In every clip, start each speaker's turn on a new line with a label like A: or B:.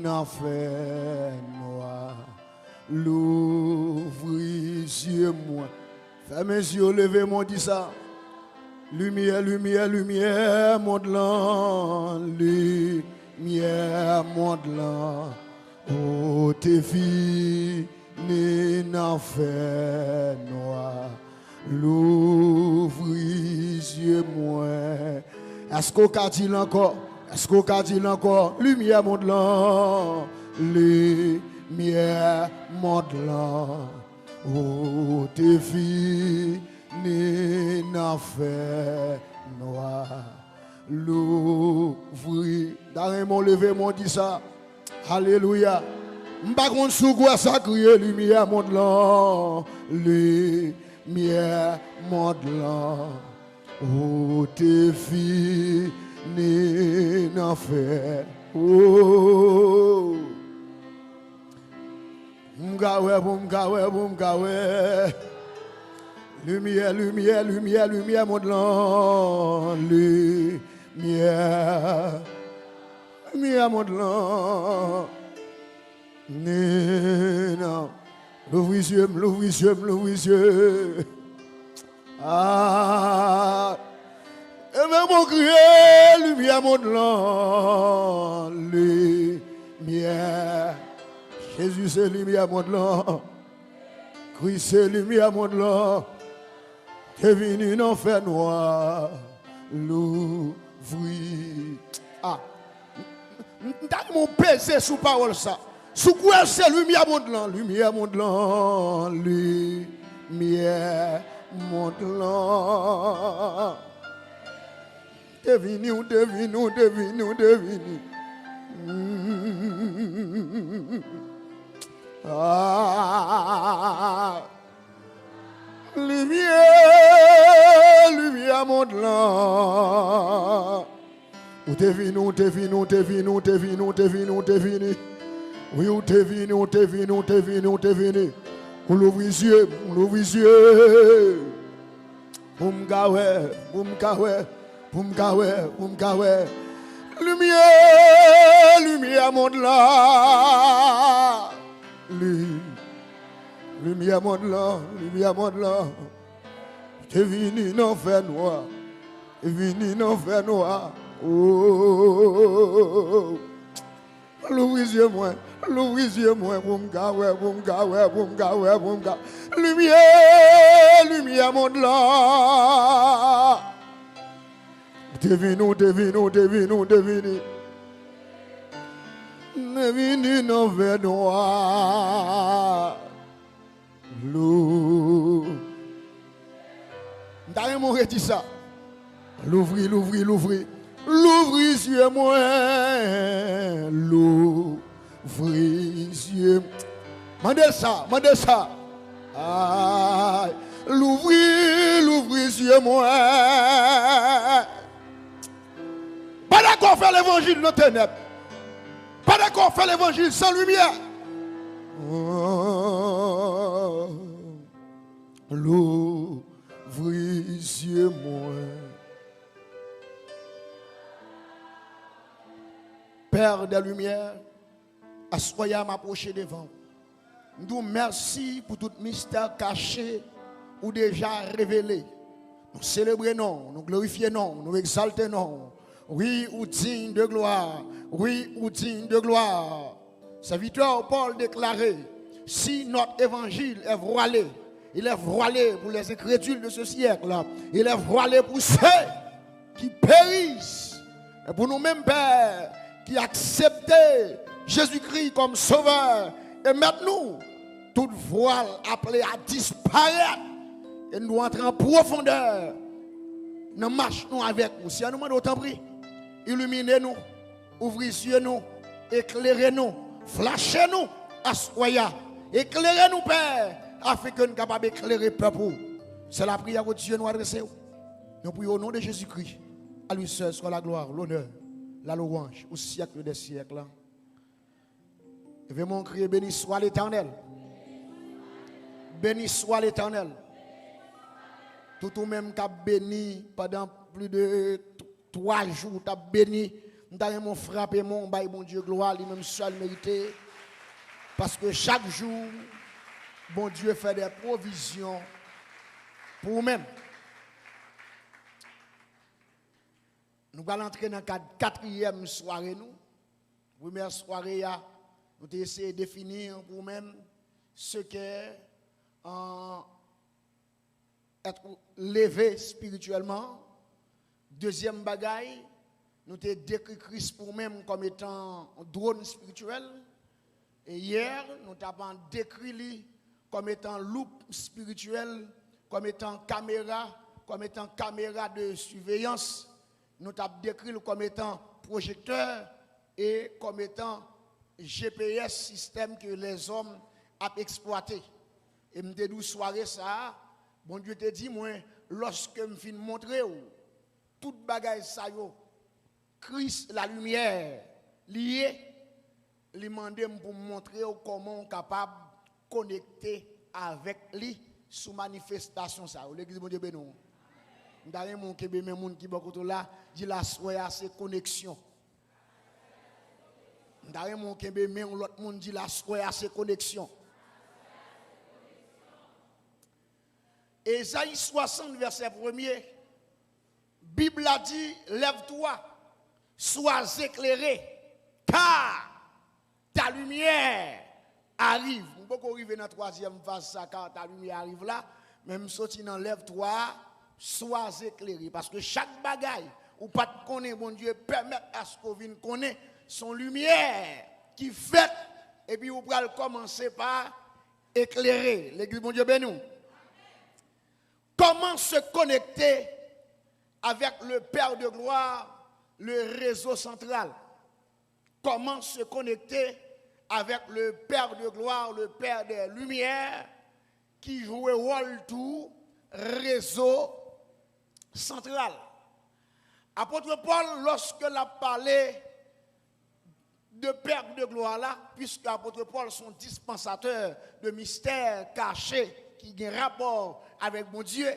A: n'a fait noir. L'ouvrir yeux moi. Fermez les yeux, levez-moi, dis ça. Lumière, lumière, lumière, monde là. Lumière, monde là. Oh, tes filles, n'a fait noir. L'ouvrir yeux moi. Est-ce qu'on a dit encore? Est-ce qu'on a dit encore? Lumière, monde là. Lumière, monde là. Oh, tes filles, n'a fait noir. L'ouvrir. Dans mon levé, mon dit ça. Alléluia. M'pas contre sous quoi ça crier lumière, monde là. Lumière, monde là. Oh, tes filles, n'a fait. Oh. M'gawe, m'gawe, m'gawe. Lumière, lumière, lumière, lumière, monde là. Lumière, lumière, monde là. Nina, l'ouvre les yeux, l'ouvre les yeux, l'ouvre les yeux. Ah, et même mon crier, lumière, monde là. Lumière. Jésus, c'est lumière, monde là. Christ, c'est lumière, monde là. T'es venu dans l'enfer noir. L'ouvrir. Ah, t'as mon PC sous parole ça. Sous quoi c'est lumière, monde là. Lumière, monde là. Lumière, monde là. T'es venu, t'es venu, t'es venu, t'es venu. Ah, lumière, lumière, monde là. Où t'es venu, t'es venu, t'es venu, t'es venu, t'es venu, t'es venu. Oui, où t'es venu, t'es venu, t'es venu, t'es venu. On l'ouvre les yeux, on l'ouvre les yeux. Boum gawe, boum gawe, boum gawe, boum gawe. Lumière, lumière, monde là. Lumière, monde là, lumière, monde là. T'es venu dans l'enfer noir. T'es venu dans l'enfer noir. Oh, l'ouvre les yeux, moi. L'ouvre les yeux, moi. Boum gawe, boum gawe, boum gawe, boum gawe. Lumière, lumière, monde là. T'es venu, t'es venu, t'es venu, t'es venu. T'es venu dans le verre noir. L'ouvre. T'as mon dit ça. L'ouvrir, l'ouvrir, l'ouvrir. L'ouvrir sur moi. L'ouvrir sur moi. Mandez ça, mandez ça. Ah, l'ouvrir, l'ouvrir sur moi. Pas d'accord faire l'évangile dans les ténèbres. Pas d'accord faire l'évangile sans lumière. Oh, l'ouvrir sur moi. Père de lumière, assoyez à m'approcher devant. Nous merci pour tout mystère caché ou déjà révélé. Nous célébrons, nous glorifions, nous exaltons. Oui, ou digne de gloire. Oui, ou digne de gloire. Serviteur Paul déclarait, si notre évangile est voilé, il est voilé pour les incrédules de ce siècle. Il est voilé pour ceux qui périssent. Et pour nous-mêmes, Père, qui acceptons Jésus-Christ comme sauveur. Et maintenant, toute voile appelée à disparaître. Et nous entrons en profondeur. Nous marchons avec vous. Si nous demandons autant prix, illuminez-nous, ouvrez-nous, éclairez-nous, flashez-nous, assoyez. Éclairez-nous, Père, afin que nous soyons capables d'éclairer le peuple. C'est la prière que Dieu nous adresse. Nous prions au nom de Jésus-Christ. À lui seul soit la gloire, l'honneur, la louange au siècle des siècles. Je vais m'en crier, béni soit l'Éternel. Béni soit l'Éternel. Tout ou même qui a béni pendant plus de 3 jours, tu as béni Nous frapper mon bail, bon Dieu, gloire, lui-même seul mérité. Parce que chaque jour, bon Dieu fait des provisions pour nous-mêmes. Nous allons entrer dans la quatrième soirée. Première soirée, nous avons essayé de définir pour nous-mêmes ce qu'est être levé spirituellement. Deuxième bagaille, nous avons décrit Christ pour nous-mêmes comme étant un drone spirituel. Et hier, nous avons décrit lui comme étant loupe spirituelle, comme étant caméra de surveillance. Nous avons décrit comme étant projecteur et comme étant GPS, système que les hommes ont exploité. Et je me dis, soirée ça, bon Dieu te dit, moi, lorsque je finis montrer, toute bagaille ça, Christ, la lumière, liée, il demande pour montrer comment on est capable de connecter avec lui sous manifestation ça. L'église mon Dieu bénou. D'ailleurs mon qui même monde qui beaucoup là dit la soya c'est connexion. D'ailleurs mon qui même l'autre monde dit la soya c'est connexion. Ésaïe 60 verset 1er Bible a dit lève-toi sois éclairé car ta lumière arrive. On peut arriver dans la troisième phase ça quand ta lumière arrive là, même sorti dans lève-toi sois éclairé parce que chaque bagaille ou pas de connaître bon Dieu permet à ce qu'on vienne connaître son lumière qui fait et puis on va commencer par éclairer. L'église bon Dieu béni. Comment se connecter avec le Père de gloire, le réseau central? Comment se connecter avec le Père de gloire, le Père des lumières, qui joue un rôle tout réseau central. Apôtre Paul, lorsqu'il a parlé de Père de gloire là, puisque apôtre Paul sont dispensateurs de mystères cachés qui ont un rapport avec mon Dieu,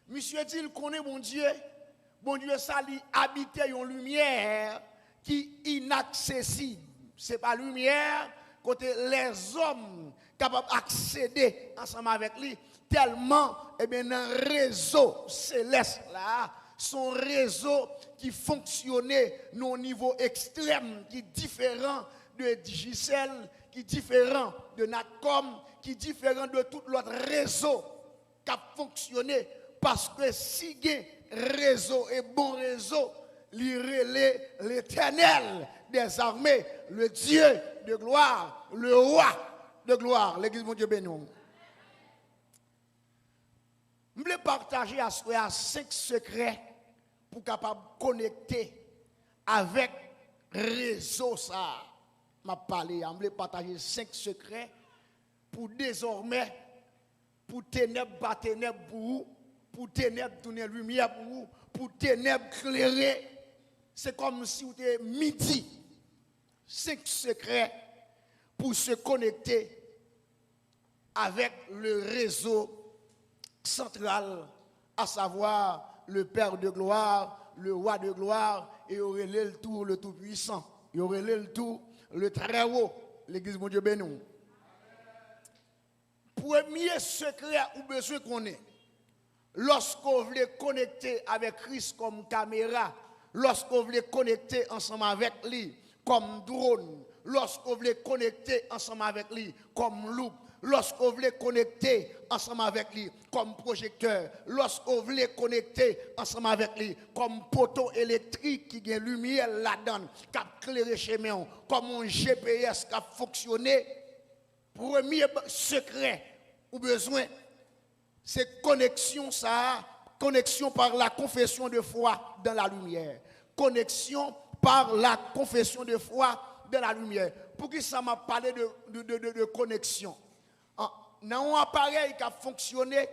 A: monsieur dit, il connaît mon Dieu ça lui habite une lumière qui est inaccessible. Ce n'est pas lumière côté les hommes capables d'accéder ensemble avec lui tellement un réseau céleste là, son réseau qui fonctionnait au niveau extrême, qui est différent de Digicel, qui est différent de Natcom, qui est différent de tout l'autre réseau qui a fonctionné parce que si réseau et bon réseau, l'Éternel des armées, le Dieu de gloire, le roi de gloire, l'église mon Dieu béni. Je voulais partager à 5 secrets pour capable connecter avec réseau ça. M'a parlé, je voulais partager 5 secrets pour désormais pour ténèbres pas ténèbres pour ténèbres donner lumière pour ténèbres éclairer. C'est comme si vous étiez midi. 5 secrets pour se connecter avec le réseau central, à savoir le Père de gloire, le Roi de gloire, et aurait le tout, le Tout-Puissant. Il aurait le tout, le Très Haut, l'église mon Dieu béni. Premier secret ou besoin qu'on ait, lorsqu'on veut connecter avec Christ comme caméra, lorsqu'on veut connecter ensemble avec lui comme drone, lorsqu'on veut connecter ensemble avec lui comme loupe, lorsqu'on veut connecter ensemble avec lui comme projecteur, lorsqu'on veut connecter ensemble avec lui comme poteau électrique qui a lumière là-dedans, qui a éclairé chemin, comme un GPS qui a fonctionné, premier secret ou besoin, c'est connexion ça, connexion par la confession de foi dans la lumière. Connexion par la confession de foi dans la lumière. Pour qui ça m'a parlé de connexion? Dans un appareil qui a fonctionné,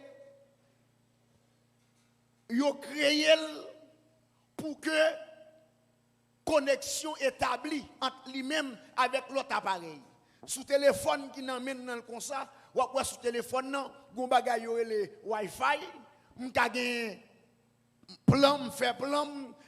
A: il a créé pour que connexion établie entre lui-même avec l'autre appareil. Sous téléphone qui n'emmène dans le comme ça, ou après sous téléphone non, gon bagay yo le Wi-Fi, m'ka gen plan, m'fait plan,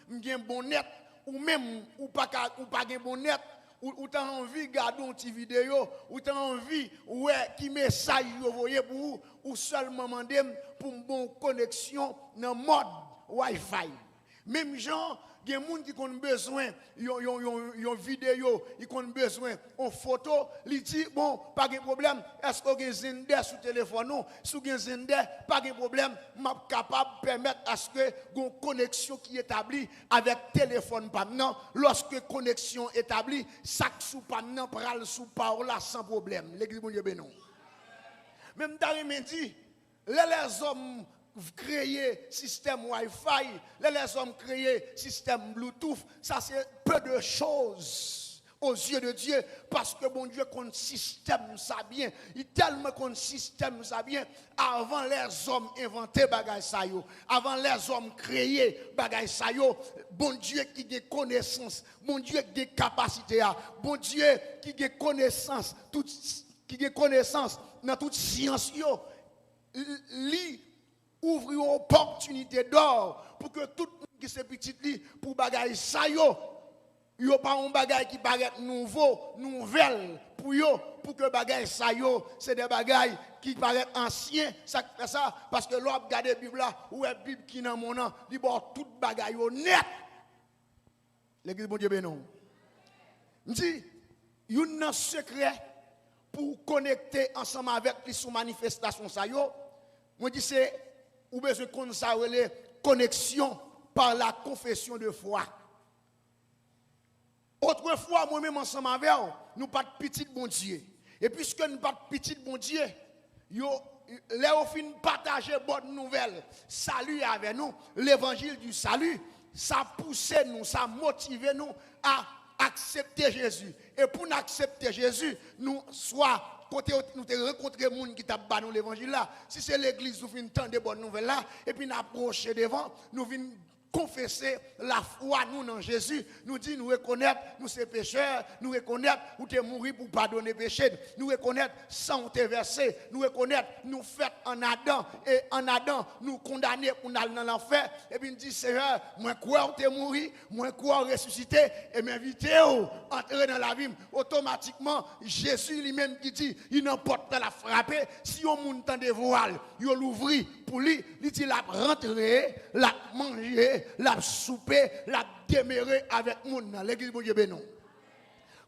A: m'gen bon net, ou même ou pas gain bon net, ou t'as envie de regarder une petite vidéo, ou t'as envie ouais qui message vous voyez pour vous, ou seulement demander pour une bonne connexion dans mode Wi-Fi. Même gens, il y a des gens qui ont besoin d'une vidéo, ils ont besoin d'une photo, ils disent, bon, pas de problème, est-ce que vous avez Zender sur le téléphone? Non, si vous avez Zender, pas de problème, je suis capable de permettre à ce que vous une connexion qui est établie avec le téléphone. Lorsque la connexion est établie, ça sous pas pral sous parole sans problème. L'église, bon Dieu, ben non. Même Darimé dit, les hommes créer système Wi-Fi, les hommes créer système Bluetooth, ça c'est peu de choses aux yeux de Dieu, parce que bon Dieu compte système ça bien, il tellement compte système ça bien, avant les hommes inventer bagay ça yo, avant les hommes créer bagay ça yo, bon Dieu qui a connaissance, bon Dieu qui a capacité, bon Dieu qui a connaissance, qui a connaissance dans toute science yo, ouvre une opportunité d'or pour que tout le monde qui se petit li pour bagaille ça yo pas un bagaille qui paraît nouveau, nouvelle pour que bagaille ça yo c'est des bagailles qui paraissent anciens, ça fait ça parce que l'on regarde la Bible là ou la Bible qui dans mon nom, il bon tout bagaille net. L'église bon Dieu bénon. Dit il un secret pour connecter ensemble avec les sous manifestation ça yo. Moi dis c'est ou besoin qu'on s'arrête connexion par la confession de foi. Autrefois, moi-même ensemble avec nous pas de petit bon Dieu. Et puisque nous pas de petit bon Dieu, les fin partager bonne nouvelle, salut avec nous, l'évangile du salut, ça pousse nous, ça motive nous à accepter Jésus. Et pour nous accepter Jésus, nous soit côté nous te rencontrer monde qui t'a banni l'évangile là, si c'est l'église nous vinn tendre bonnes nouvelles là et puis nous approcher devant, nous vinn confesser la foi nous dans Jésus, nous dit nous reconnaître nous sommes pécheurs, nous reconnaître où tu es mort pour pardonner péché, nous reconnaître sans te verser, nous reconnaître nous fait en Adam et en Adam nous condamner pour aller dans l'enfer et puis nous dit Seigneur, moi croire tu es mort, moi croire ressuscité et m'inviter à entrer dans la vie automatiquement Jésus lui-même qui dit il n'importe la frapper si on monte dans des voiles, il l'ouvrir pour lui, il dit la rentrer, la manger, la souper, la demeurer avec moun dans l'église bon Dieu bénon.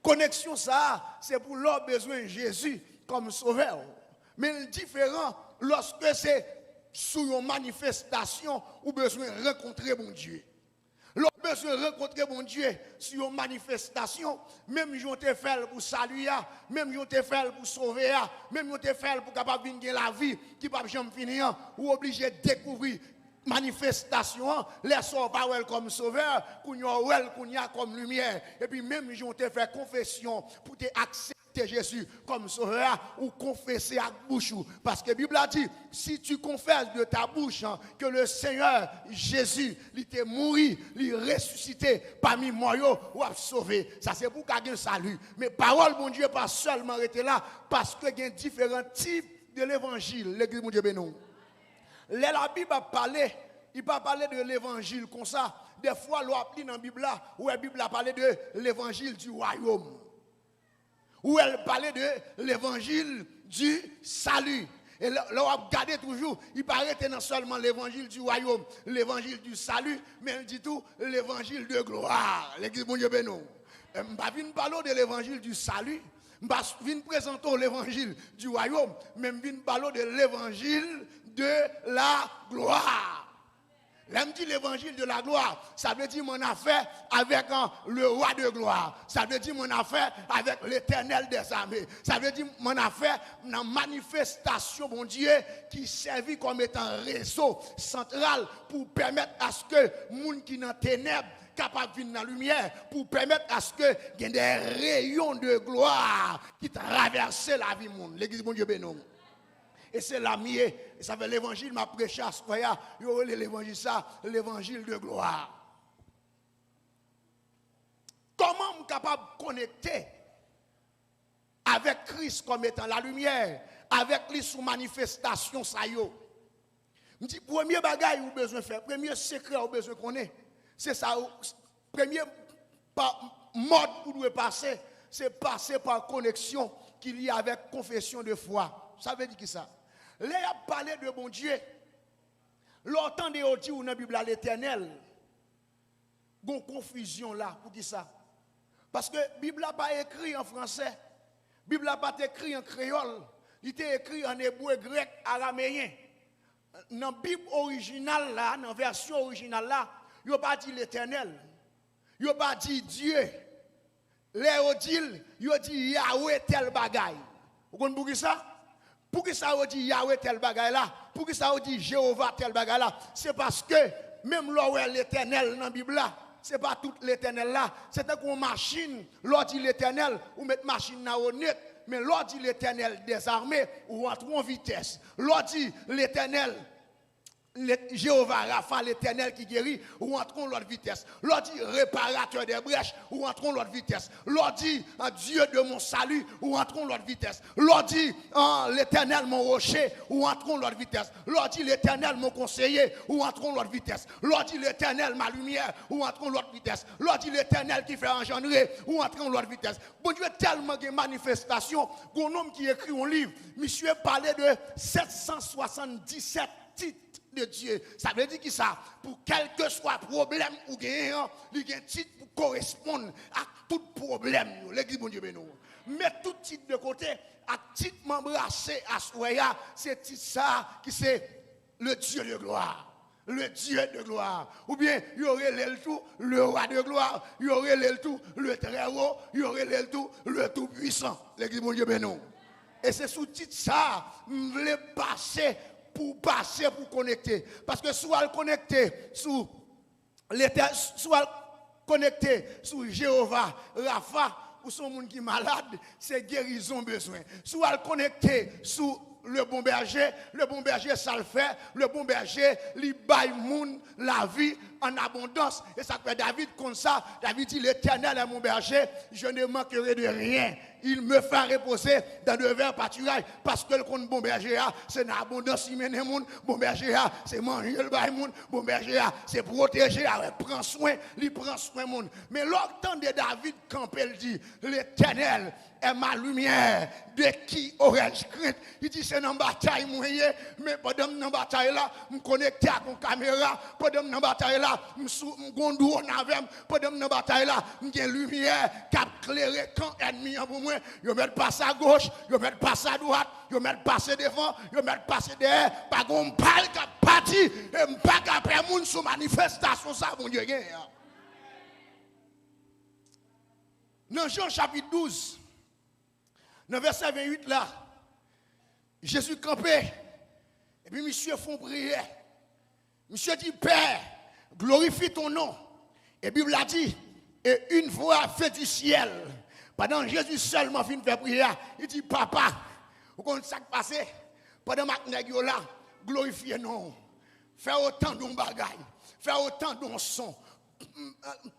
A: Connexion ça, c'est pour leur besoin de Jésus comme sauveur. Mais le différent lorsque c'est sous une manifestation ou besoin de rencontrer mon Dieu. L'autre besoin de rencontrer mon Dieu sur une manifestation, même si on te fait pour saluer, même si on te fait pour sauver, même si on te fait pour capable de la vie qui ne peut jamais finir, ou obligé de découvrir manifestation, les sorts pas comme sauveur, qu'on y a comme lumière, et puis même si on te fait confession pour te accepter Jésus comme sauveur ou confesser à bouche parce que la Bible a dit si tu confesses de ta bouche que le Seigneur Jésus il est mort, il est ressuscité parmi moi ou a sauvé, ça c'est pour qu'il y ait un salut. Mais parole mon Dieu pas seulement rester là parce que il y a différents types de l'évangile. L'église mon Dieu bénon. La Bible a parlé, il va parler de l'évangile comme ça. Des fois l'on appelle dans la Bible là où la Bible a parlé de l'évangile du royaume. Où elle parlait de l'évangile du salut. Et là, on a regardé toujours, il paraît que non seulement l'évangile du royaume, l'évangile du salut, mais elle dit tout, l'évangile de gloire. L'église, mon Dieu, bénon. Je ne vais pas parler de l'évangile du salut, je ne vais pas présenter l'évangile du royaume, mais je vais parler de l'évangile de la gloire. Là, me dit l'évangile de la gloire, ça veut dire mon affaire avec le roi de gloire. Ça veut dire mon affaire avec l'éternel des armées. Ça veut dire mon affaire dans manifestation, mon Dieu, qui servit comme étant réseau central pour permettre à ce que les gens qui sont dans les ténèbres capable de venir dans la lumière, pour permettre à ce que il y ait des rayons de gloire qui traversent la vie du monde. L'église, mon Dieu, bénon. Et c'est la mienne. Ça fait l'évangile, m'a prêché à ce soir. Il y aurait l'évangile, ça, l'évangile de gloire. Comment je suis capable de connecter avec Christ comme étant la lumière, avec lui sous manifestation, ça y est. Je dis, premier bagage que vous avez besoin de faire, premier secret que vous avez besoin de connaître, c'est ça. Premier par mode où doit passer, c'est passer par connexion qu'il y a avec confession de foi. Ça veut dire qui ça? Là, il a parlé de bon Dieu. L'autant de dit dans la Bible à l'Éternel. Il y a une confusion là. Pour qui ça? Parce que la Bible n'a pas écrit en français. La Bible n'a pas écrit en créole. Il est écrit en hébreu, grec, araméen. Dans la Bible originale là, dans la version originale là, il n'y a pas dit l'Éternel. Il n'y a pas dit Dieu. Il a dit Yahweh tel bagaille. Vous comprenez pour qui ça? Pour qui ça dit Yahweh tel bagaille là? Pour qui ça dit Jéhovah tel bagaille là? C'est parce que même là l'Éternel dans la Bible là, c'est pas tout l'Éternel là. C'est une machine. L'on dit l'Éternel, ou mettre machine là honnête. Mais l'on dit l'Éternel des armées, ou entre en vitesse. L'on dit l'Éternel. Jéhovah Rapha, l'Éternel qui guérit, ou entrons l'autre vitesse. L'on dit réparateur des brèches, ou entrons l'autre vitesse. L'on dit Dieu de mon salut, ou entrons l'autre vitesse. L'on dit l'Éternel mon rocher, ou entrons l'autre vitesse. L'on dit l'Éternel mon conseiller, ou entrons l'autre vitesse. L'on dit l'Éternel ma lumière, ou entrons l'autre vitesse. L'on dit l'Éternel qui fait engendrer, ou entrons l'autre vitesse. Bon Dieu, tellement de manifestations, qu'un homme qui écrit un livre, monsieur parlait de 777 titres de Dieu. Ça veut dire que ça, pour quel que soit problème ou gagnant, il y a un titre pour correspondre à tout problème. L'église, bon Dieu, mais tout titre de côté, à titre m'embrasser à Soya, c'est titre ça qui c'est le Dieu de gloire. Le Dieu de gloire. Ou bien, il y aurait le tout, le roi de gloire. Il y aurait le tout, le très haut. Il y aurait le tout, le tout puissant. L'église, bon Dieu, et c'est sous titre ça, je voulais passer pour connecter. Parce que soit connecter sous l'Éternel, soit connecter sous Jéhovah, Rapha, ou son monde qui est malade, c'est guérison besoin. Soit connecter sous le bon berger ça le fait, le bon berger, il baille moun la vie en abondance. Et ça fait David comme ça, David dit l'Éternel est mon berger, je ne manquerai de rien. Il me fait reposer dans de verts pâturages parce que le compte bon berger, c'est une abondance, il mène moun, bon berger, c'est manger le bail moun, bon berger, c'est protéger, prend soin, il prend soin moun. Mais l'autant de David quand il dit l'Éternel est ma lumière, de qui aurais-je crainte? Il dit c'est dans la bataille moyen, mais pendant dans la bataille là, je me connecte à mon caméra, pendant dans la bataille là, je me gondou en avec, pendant dans la bataille là, j'ai lumière qui a éclairé quand ennemi pour moi, je vais passer à gauche, je vais passer à droite, je vais passer devant, je vais passer derrière, pas qu'on parle qui a parti, et pas qu'après moun sous manifestation ça mon Dieu. Dans Jean chapitre 12, dans verset 28 là, Jésus campait, et puis monsieur font prière. Monsieur dit, Père, glorifie ton nom. Et la Bible a dit, et une voix fait du ciel. Pendant que Jésus seulement finit de faire prière, il dit, Papa, vous comprenez ça qui passe? Pendant que là, glorifiez non. Fais autant de bagaille, fais autant de son.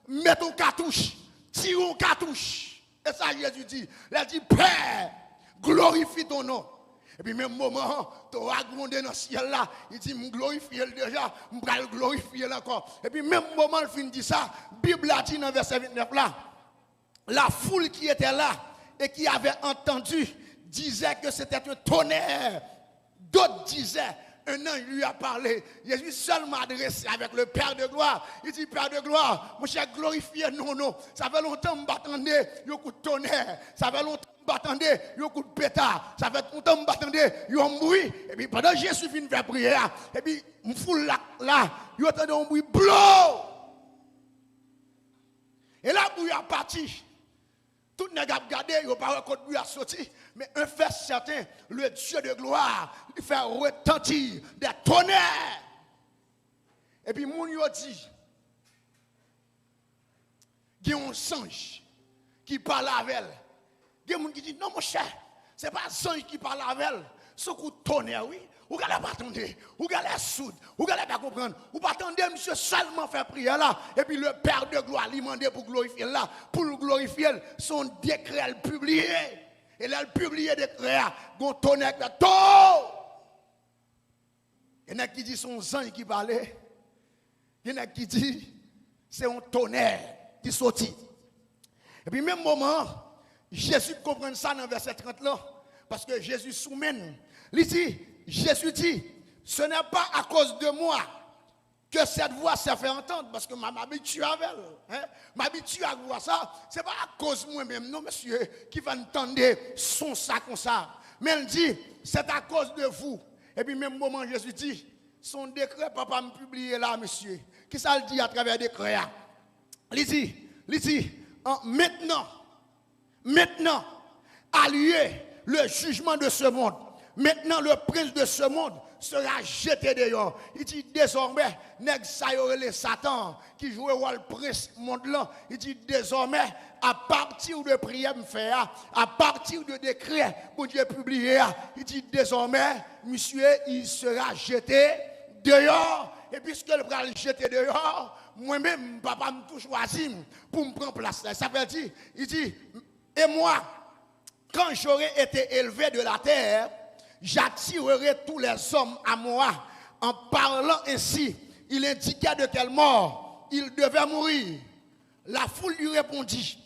A: Mets ton cartouche, tire ton cartouche. Et ça, Jésus dit, il a dit, Père, glorifie ton nom. Et puis même moment, tu as grondé dans le ciel là, il dit, je glorifie déjà, je vais le glorifier encore. Et puis même moment, il finit de dire ça, la Bible a dit dans verset 29 là, la foule qui était là et qui avait entendu disait que c'était un tonnerre. D'autres disaient, un ange lui a parlé. Jésus seul m'a adressé avec le Père de gloire. Il dit, Père de gloire, mon cher, glorifié, non. Ça fait longtemps que je m'attendais, il y a un coup de tonnerre. Ça fait longtemps que je m'attendais, il y a un coup de pétard. Ça fait longtemps que je m'attendais, il y a un bruit. Et puis pendant que Jésus finit de faire prière, et puis, je foule là, il y a un bruit, blow. Et là, le bruit a parti. Tout le monde a regardé, il n'y a pas de bruit à sortir. Mais un fait certain, le Dieu de gloire, il fait retentir des tonnerres. Et puis, mon yo dit, il y a un singe qui parle avec elle. Il y a un qui dit, non mon cher, ce n'est pas un singe qui parle avec elle. Ce coup de tonnerre, oui. Vous n'allez pas attendre, vous n'allez soude, vous n'allez pas comprendre. Vous pas attendre, monsieur, seulement faire prière là. Et puis le Père de gloire lui demande pour glorifier là. Pour le glorifier, son décret publié. Et là, il publié décret, gon tonnerre, il y en a qui dit son ange qui parlait. Il y en a qui dit c'est un tonnerre qui sortit. Et puis même moment, Jésus comprend ça dans le verset 30 là, parce que Jésus soumet nous. Il dit, Jésus dit, ce n'est pas à cause de moi que cette voix s'est fait entendre, parce que m'habitue avec elle. Hein? M'habitue à voir ça, ce n'est pas à cause de moi-même, non monsieur, qui va entendre son ça comme ça. Mais il dit, c'est à cause de vous. Et puis même moment, Jésus dit, son décret, papa me publié là, monsieur. Qui ça le dit à travers le décret? Il dit, maintenant, a lieu le jugement de ce monde. Maintenant, le prince de ce monde sera jeté dehors. Il dit désormais, nèg sa le Satan qui joue le rôle prince monde là. Il dit désormais, à partir de prière me faire, à partir de décret pour Dieu publié, il dit désormais, monsieur, il sera jeté dehors. Et puisque le bras le jeté dehors, moi-même, papa me tout choisi pour me prendre place. Ça veut dire, il dit, et moi, quand j'aurai été élevé de la terre, j'attirerai tous les hommes à moi. En parlant ainsi, il indiqua de quelle mort il devait mourir. La foule lui répondit,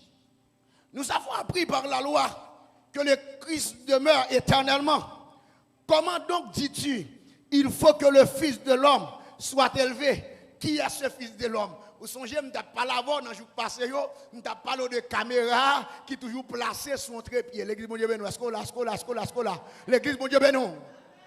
A: nous avons appris par la loi que le Christ demeure éternellement. Comment donc dis-tu, il faut que le Fils de l'homme soit élevé? Qui est ce Fils de l'homme? Vous songez, je ne t'ai pas l'avant dans le jour passé, je ne t'ai pas de caméra qui est toujours placée sur un trépied. L'église, mon Dieu, ben nous, l'église, mon Dieu, ben nous.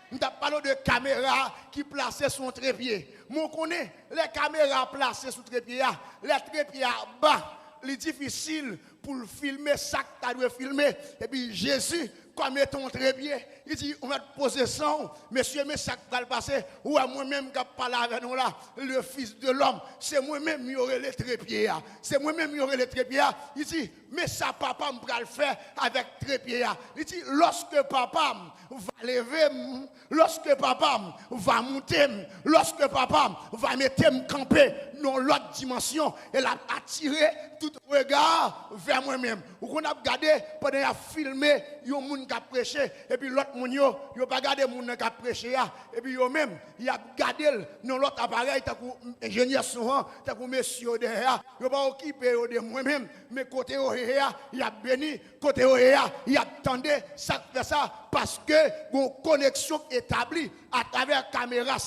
A: Je ne t'ai pas de caméra qui est placée sur un trépied. Mon connaît, les caméras placées sur le trépied, les trépieds bas, c'est difficile pour filmer ça que tu dois filmer. Et puis Jésus, comme étant très bien, il dit, on va te poser ça, monsieur, mais ça va le passer, ou à moi-même qui parle avec nous là, le Fils de l'homme, c'est moi-même qui aurai les trépieds. C'est moi-même qui aurai les trépieds. Il dit, mais ça, papa, me va le faire avec trépieds. Il dit, lorsque papa va lever, lorsque papa va monter, lorsque papa va mettre me camper dans l'autre dimension, elle a attiré tout regard vers moi-même. Ou qu'on a regardé pendant qu'il a filmé, il y a un monde qui a prêché, et puis l'autre monde, il n'a pas regardé le monde qui a prêché, et puis même, il a regardé dans l'autre appareil, tant qu'ingénieur souvent, tant que monsieur derrière, il n'a pas occupé de moi-même, mais côté derrière, il a béni, côté derrière, il a attendu, ça fait ça, parce que une connexion établie à travers la caméra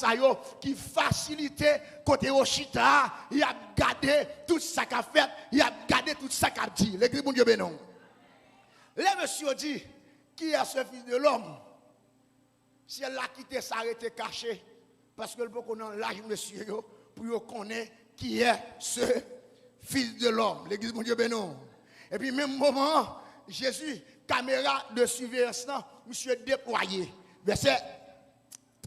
A: qui facilitait côté Oshita, il a gardé tout ça qu'a fait, il a gardé tout ça qu'a dit. L'église, mon Dieu, bénon. Le monsieur dit, qui est ce Fils de l'homme? Si elle a quitté, s'arrêter caché, parce que le beaucoup dans l'âge, monsieur, pour connaître qui est ce Fils de l'homme. L'église, mon Dieu, bénon. Et puis, même moment, Jésus, caméra de surveillance, monsieur déployé. Verset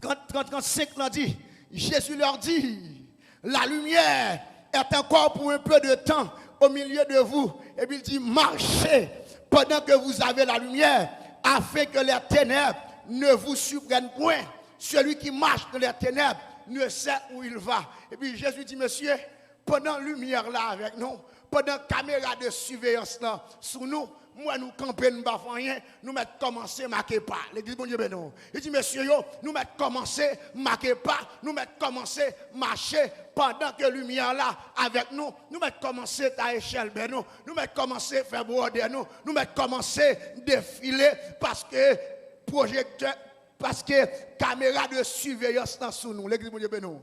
A: 35 dit, Jésus leur dit, la lumière est encore pour un peu de temps au milieu de vous. Et puis il dit, marchez pendant que vous avez la lumière, afin que les ténèbres ne vous surprennent point. Celui qui marche dans les ténèbres ne sait où il va. Et puis Jésus dit, monsieur, pendant la lumière là avec nous, pendant la caméra de surveillance là sur nous, moi nous camper nous pas rien, nous mettre commencer marquer pas. L'église bon Dieu ben non. Il dit monsieur yo, nous mettre commencer marquer pas, nous mettre commencer marcher pendant que lumière là avec nous, nous mettre commencer à échelle ben nous mettre commencer faire broder nous mettre commencer défiler parce que projecteur parce que caméra de surveillance dans sous nous. L'église bon Dieu ben non.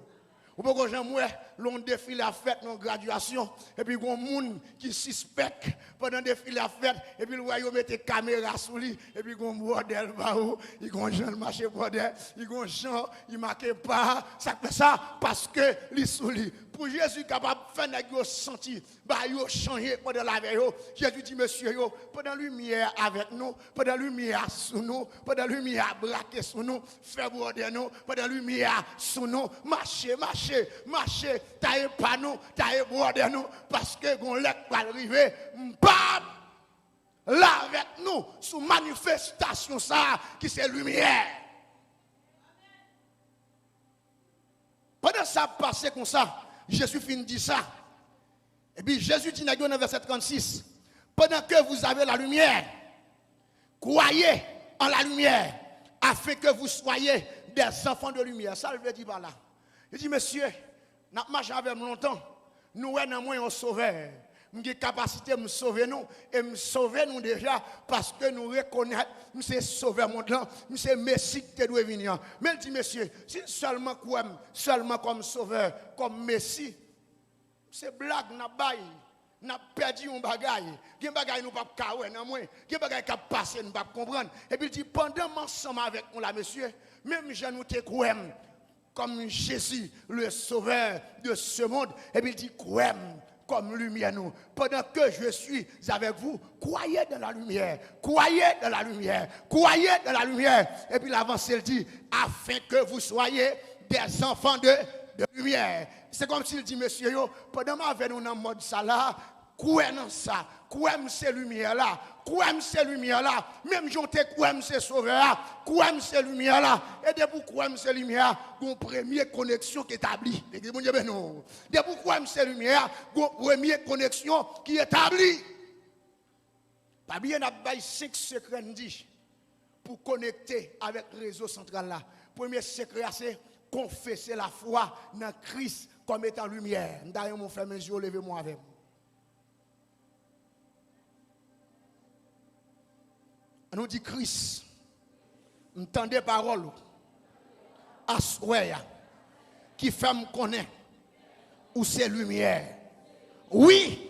A: Ou pas que j'aime l'on défile à fête dans graduation et puis il y a des gens qui suspectent pendant défile à fête et puis ils mettent caméra sur lui et puis il y a un bordel là-haut, il y a un gens qui marchent bordel, il y a un gens qui ne marquent pas, ça fait ça parce que lui sous lui. Pour Jésus capable de faire que sentir, bah yo changer pendant la veille. Jésus dit monsieur yo, pendant la lumière avec nous, pendant la lumière sous nous, pendant la lumière braquer sur nous, faire bordel nous, pendant la lumière sous nous, marcher, taille pas nous, taille bordel nous parce que gon lek va arriver, bam là avec nous sous manifestation ça qui c'est lumière. Pendant ça passé comme ça, Jésus finit dit ça. Et puis Jésus dit dans le verset 36, pendant que vous avez la lumière, croyez en la lumière, afin que vous soyez des enfants de lumière. Ça, je veut dire par là. Il dit, monsieur, nous marchons avec longtemps, nous sommes un sauveur. Nous avons capacité de me sauver nous. Et me sauver nous déjà parce que nous reconnaissons que c'est sauveur monde là. C'est Messie qui doit venir. Mais il dit, monsieur, si seulement comme sauveur, comme Messie, c'est blague, n'a perdu un bagaille. Il y a un bagaille nous pas kawé nan moi. Il y a un bagaille qui a passé nous pas comprendre. Et puis il dit pendant ensemble avec nous là monsieur, même je nous te croyons comme Jésus le sauveur de ce monde. Et puis il dit croyons comme lumière nous. Pendant que je suis avec vous, croyez dans la lumière. Croyez dans la lumière. Croyez dans la lumière. Et puis l'avance il dit afin que vous soyez des enfants de lumière. C'est comme s'il dit, monsieur, yo, pendant que nous dans mode ça là, quoi dans ça, quoi c'est lumière là, quoi c'est lumière là, même j'étais quoi c'est sauveur là, quoi c'est lumière là, et depuis quoi c'est lumière, une première connexion qui est établie. Depuis quoi c'est lumière, une première connexion qui est établie. Pas bien d'avoir 5 secrets dit pour connecter avec le réseau central là. Premier secret c'est confesser la foi dans Christ comme étant lumière. D'ailleurs, mon frère, mes yeux, levez-moi avec moi. On nous dit Christ, entendez parole, assoya, qui fait me connaître, ou c'est lumière. Oui,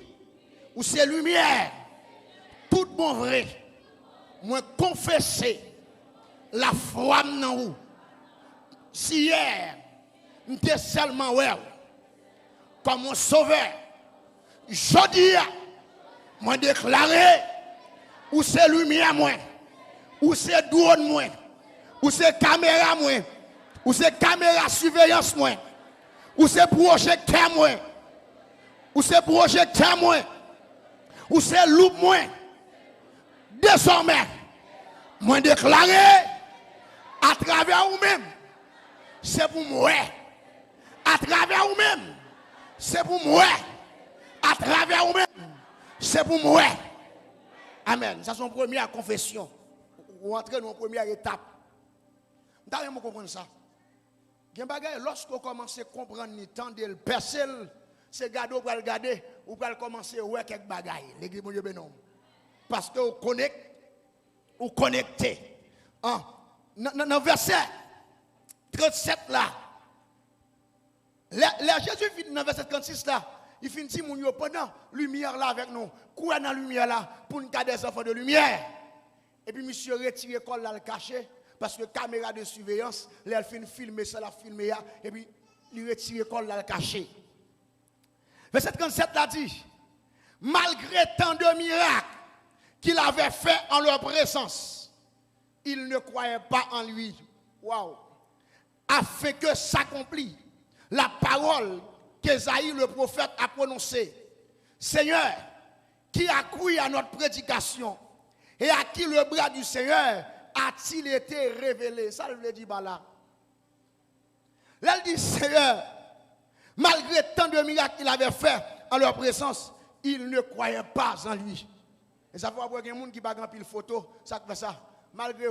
A: ou c'est lumière. Tout bon vrai, moi confesser la foi dans vous. Si hier, j'étais seulement comme mon sauveur, je dis, moi déclaré, ou c'est lumière moi, ou c'est drone moi, ou c'est caméra moi, ou c'est caméra surveillance moi, ou c'est projecteur moi, ou c'est projecteur moi, ou c'est loupe moi. Désormais, moi déclaré, à travers vous-même, c'est pour moi. À travers vous-même, c'est pour moi. À travers vous-même, c'est pour moi. Amen. Ça, c'est une première confession. Ou entrer dans une première étape. Vous comprenez ça? Lorsqu'on commence à comprendre le temps de le percer, c'est garder pour le garder, ou pour commencer à voir quelques bagailles. L'église, mon Dieu, non. Parce que vous connectez. Dans le verset 37 là, Jésus finit dans le verset 36 là, il finit dit mon yo pendant lumière là avec nous. Quoi dans la lumière là pour nous garder des enfants de lumière. Et puis monsieur retire l'école là le caché parce que caméra de surveillance, là elle fait filmer ça la filmer et puis il retire l'école là le caché. Verset 37 là dit malgré tant de miracles qu'il avait fait en leur présence, ils ne croyaient pas en lui. Waouh! Afin que s'accomplit la parole qu'Ésaïe le prophète a prononcée. Seigneur, qui a cru à notre prédication et à qui le bras du Seigneur a-t-il été révélé? Ça le dit là. Là, il dit Seigneur, malgré tant de miracles qu'il avait fait en leur présence, ils ne croyaient pas en lui. Et ça va voir qu'il y a des gens qui ne pas pile photo, ça fait ça. Malgré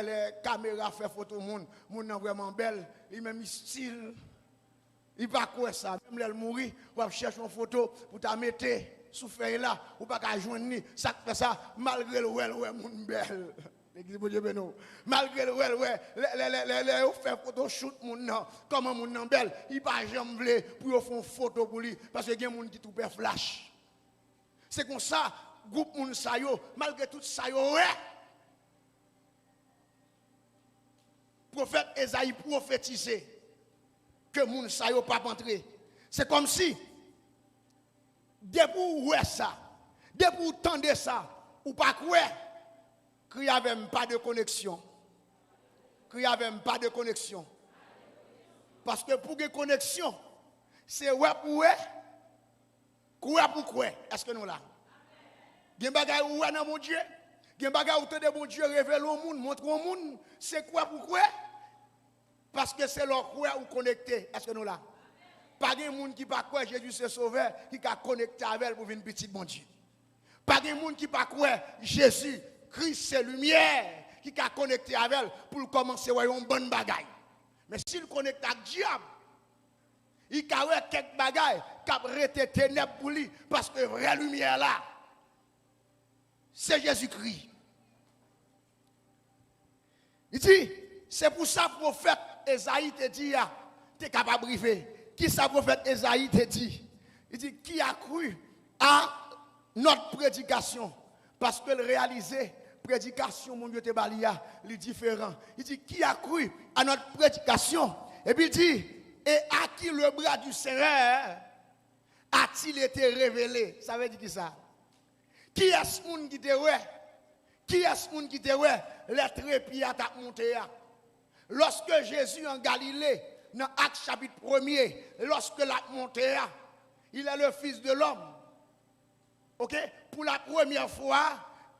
A: les caméras fait photo monde est vraiment belle, il même style. Il va quoi ça, même elle mourir, ou va chercher une photo pour ta mettre sous feuille là, ou pas qu'à joindre ni, ça fait ça malgré monde belle. Malgré les fait photo shoot moun comment moun nan belle, il pas jamais pour faire une photo pour lui parce que il y a des gens qui tout perd flash. C'est comme ça groupe moun sa yo, malgré tout ça yo prophète Esaïe prophétisé que moun sa yo pas entrer. C'est comme si depuis ouais ça, depuis tendez ça ou pas quoi qu'il n'y avait pas de connexion. Qu'il n'y avait pas de connexion. Parce que pour une connexion, c'est ouais pour ouais, quoi pour quoi. Est-ce que nous là? Il y a des choses où dans mon Dieu, il y a des choses où mon Dieu révèle au monde, montre au monde, c'est quoi pour quoi? Parce que c'est leur quoi ou connecté. Est-ce que nous là? Pas de monde qui pas quoi Jésus c'est sauveur, qui a connecté avec elle pour venir petit bon Dieu. Pas de monde qui pas quoi Jésus Christ c'est lumière qui a connecté avec elle pour commencer à une bonne bagaille. Mais s'il connecte avec le diable, il a quelques bagailles cap rester ténèbres pour lui parce que vraie lumière là c'est Jésus-Christ. Il dit c'est pour ça que le prophète Esaïe te dit tu es capable de briefer. Qui ça prophète Esaïe te dit? Il dit qui a cru à notre prédication parce que le réaliser prédication mon Dieu te balia les différents. Il dit qui a cru à notre prédication et puis il dit et à qui le bras du Seigneur a-t-il été révélé? Ça veut dire qui ça? Qui est-ce monde qui te ouais? Qui est-ce monde qui te ouais? Les trépieds à monté. Lorsque Jésus en Galilée, dans Actes chapitre 1er, lorsque la montée, il est le Fils de l'homme. Ok? Pour la première fois,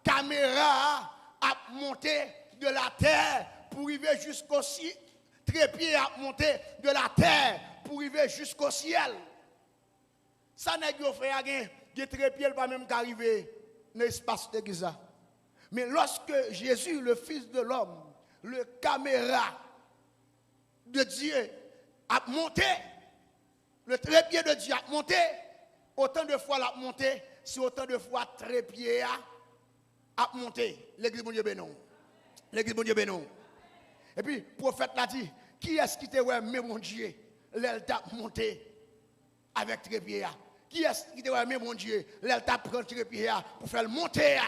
A: caméra a monté de la terre pour arriver jusqu'au ciel. Trépied a monté de la terre pour arriver jusqu'au ciel. Ça n'est pas fait des trépieds pas même qu'arriver dans l'espace de Giza. Mais lorsque Jésus, le Fils de l'homme, le caméra de Dieu a monté, le trépied de Dieu a monté, autant de fois l'a monté, c'est autant de fois trépied a monté. L'église bon Dieu bénon. L'église bon Dieu bénon. Et puis, le prophète l'a dit, qui est-ce qui te ouais, mais mon Dieu, l'aile t'a monté avec trépied. Qui est-ce qui te ouais, mais mon Dieu, l'aile t'a pris trépied pour faire monter. La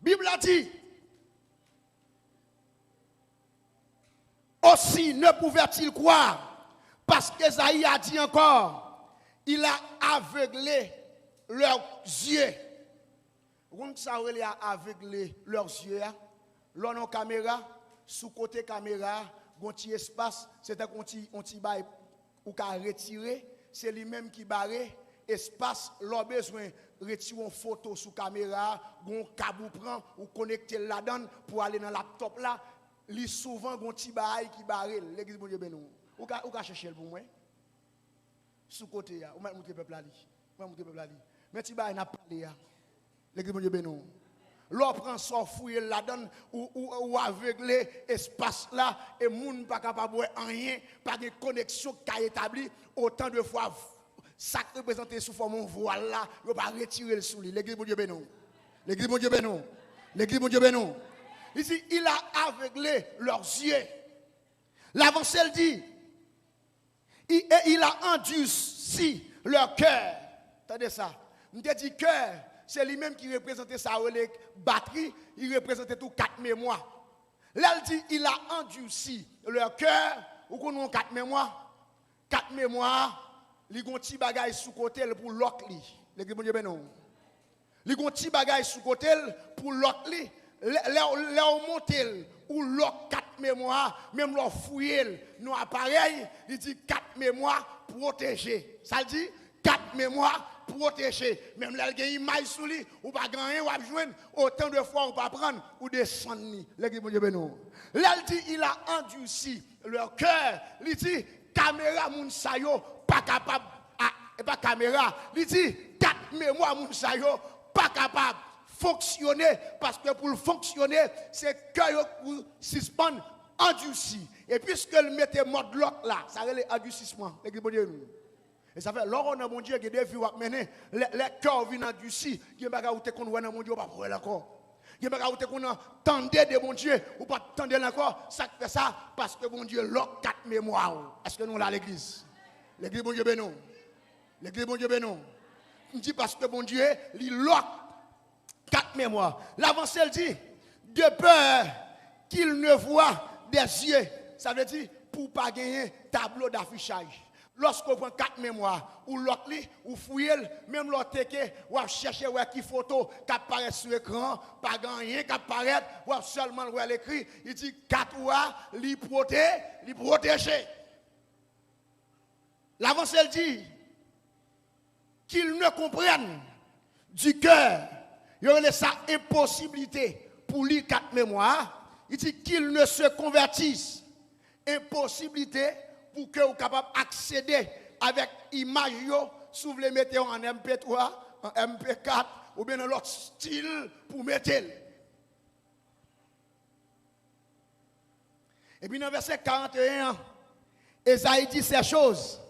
A: Bible a dit, aussi ne pouvait-il croire, parce qu'Esaïe a dit encore, il a aveuglé leurs yeux. Vous savez, il a aveuglé leurs yeux. L'on a caméra, sous côté caméra, un petit espace, c'est un petit bail ou qu'a retiré, c'est lui-même qui barre espace, l'on besoin retirer une photo sous caméra, gon câble prend ou connecter là-dedans pour aller dans le laptop là, li souvent gon petit bail qui barre l'église bon Dieu bénou. Ou ka chercher pour moi sous côté là, ou m'a monter peuple là li. M'a monter peuple là li. Mais petit bail n'a parlé là. L'église bon Dieu bénou. L'on prend son fouiller là-dedans ou aveugler espace là et moun pas capable voir rien, pas de connexion qu'a établi autant de fois ça représenté sous forme de voile là, il ne va pas retirer le sous lui. L'église bon Dieu bénou. L'église bon Dieu bénou. L'église bon Dieu bénou. Ici, il a aveuglé leurs yeux. L'avancée dit, et il a endurci leur cœur. Attendez ça. Je dit cœur, c'est lui-même qui représentait ça, les batteries, il représentait tout 4 mémoires. Là, il dit, il a endurci leur cœur, ou qu'on a 4 mémoires. 4 mémoires. Li gon ti bagay sous côté pour lock li. L'église bon Dieu bénon. Li gon ti bagay sous côté pour lock li. Là montel ou lock 4 mémoires, même leur fouiller nos appareils, il dit 4 mémoires protégées. Ça dit 4 mémoires protégées. Même là il y a une image sous lui ou pas gagner ou pas joindre autant de fois on pas prendre ou descendre. L'église bon Dieu bénon. Là il dit il a endurci leur cœur. Il dit caméra moun sa yo pas capable et pas caméra, il dit 4 mémoires moun sa yo pas capable fonctionner parce que pour fonctionner c'est que pour suspendre endurci et puisque le mettait mode lock là ça relève endurcissement l'église bon Dieu et ça fait lorsqu'on a mon Dieu qui des vies à mener les cœurs viennent endurci qui baga ou te qu'on voit mon Dieu pas pour encore qui baga ou te qu'on entendait de mon Dieu ou pas entendre encore ça fait ça parce que mon Dieu lock 4 mémoires. Est-ce que nous là l'église bon Dieu bénon. L'église bon Dieu bénon. On dit parce que bon Dieu, il lock 4 mémoires. L'avancée elle dit de peur qu'il ne voit des yeux. Ça veut dire pour pas gagner tableau d'affichage. Lorsqu'on prend 4 mémoires, ou lock li, ou fouille, même l'autre ou chercher ouais qui photo qui apparaît sur l'écran, pas rien qui apparaît, ou seulement ouais l'écrit, il dit 4 ouah, li protéger. L'avancée elle dit qu'ils ne comprennent du cœur, il y aurait sa impossibilité pour lire 4 mémoires. Il dit qu'ils ne se convertissent. Impossibilité pour que vous capable accéder avec image si vous voulez mettre en MP3, en MP4 ou bien dans l'autre style pour mettre. Et puis dans verset 41, Esaïe dit ces choses.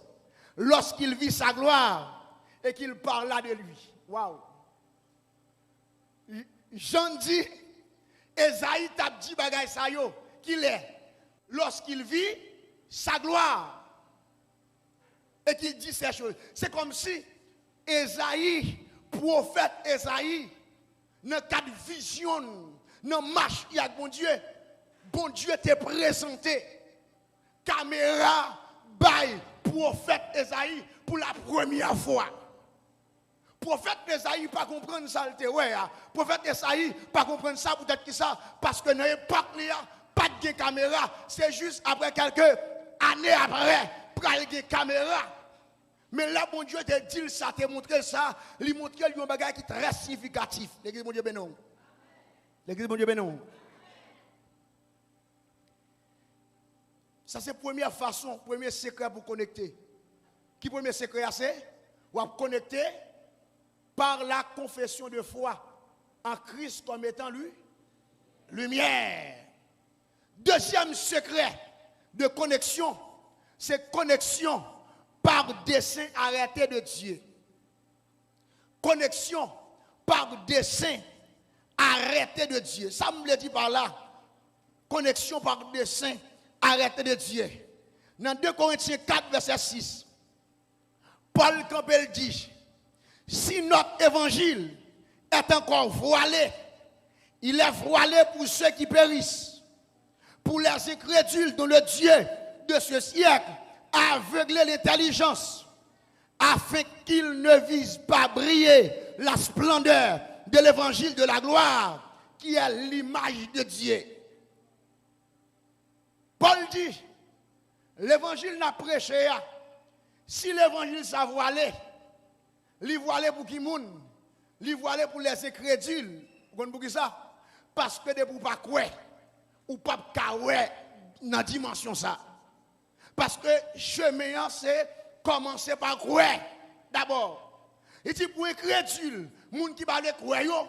A: lorsqu'il vit sa gloire et qu'il parla de lui. Waouh! Jean dit, Esaïe t'a dit bagay sa yo, qu'il est, lorsqu'il vit sa gloire et qu'il dit ces choses. C'est comme si Esaïe, prophète Esaïe, dans quatre vision, dans marche avec bon Dieu te présenté, caméra, bail, prophète Esaïe pour la première fois. Prophète Esaïe pas comprendre ça le ouais. Prophète Esaïe pas comprendre ça peut-être que ça parce que dans l'époque là pas de caméra, c'est juste après quelques années après pral de caméra. Mais là bon Dieu te dit ça, te montré ça, lui montrer lui un bagage qui est très significatif. L'église bon Dieu bénon. L'église bon Dieu bénon. Ça c'est première façon, premier secret pour connecter. Qui premier secret c'est ou connecter par la confession de foi en Christ comme étant lui, lumière. Deuxième secret de connexion, c'est connexion par dessein arrêté de Dieu. Connexion par dessein arrêté de Dieu. Ça me le dit par là. Connexion par dessein arrêté de Dieu. Dans 2 Corinthiens 4, verset 6, Paul Campbell dit, si notre évangile est encore voilé, il est voilé pour ceux qui périssent, pour les incrédules dont le Dieu de ce siècle a aveuglé l'intelligence, afin qu'ils ne visent pas briller la splendeur de l'évangile de la gloire, qui est l'image de Dieu. Paul dit, l'évangile n'a prêché, si l'évangile s'est voilé, li voilé pour qui moun, li voilé pour les incrédules. Vous comprenez ça? Parce que de pour pas quoi ou pas kawé dans dimension ça. Parce que chemin c'est commencer par quoi d'abord. Et dit pour incrédule, moun qui parle quoi yo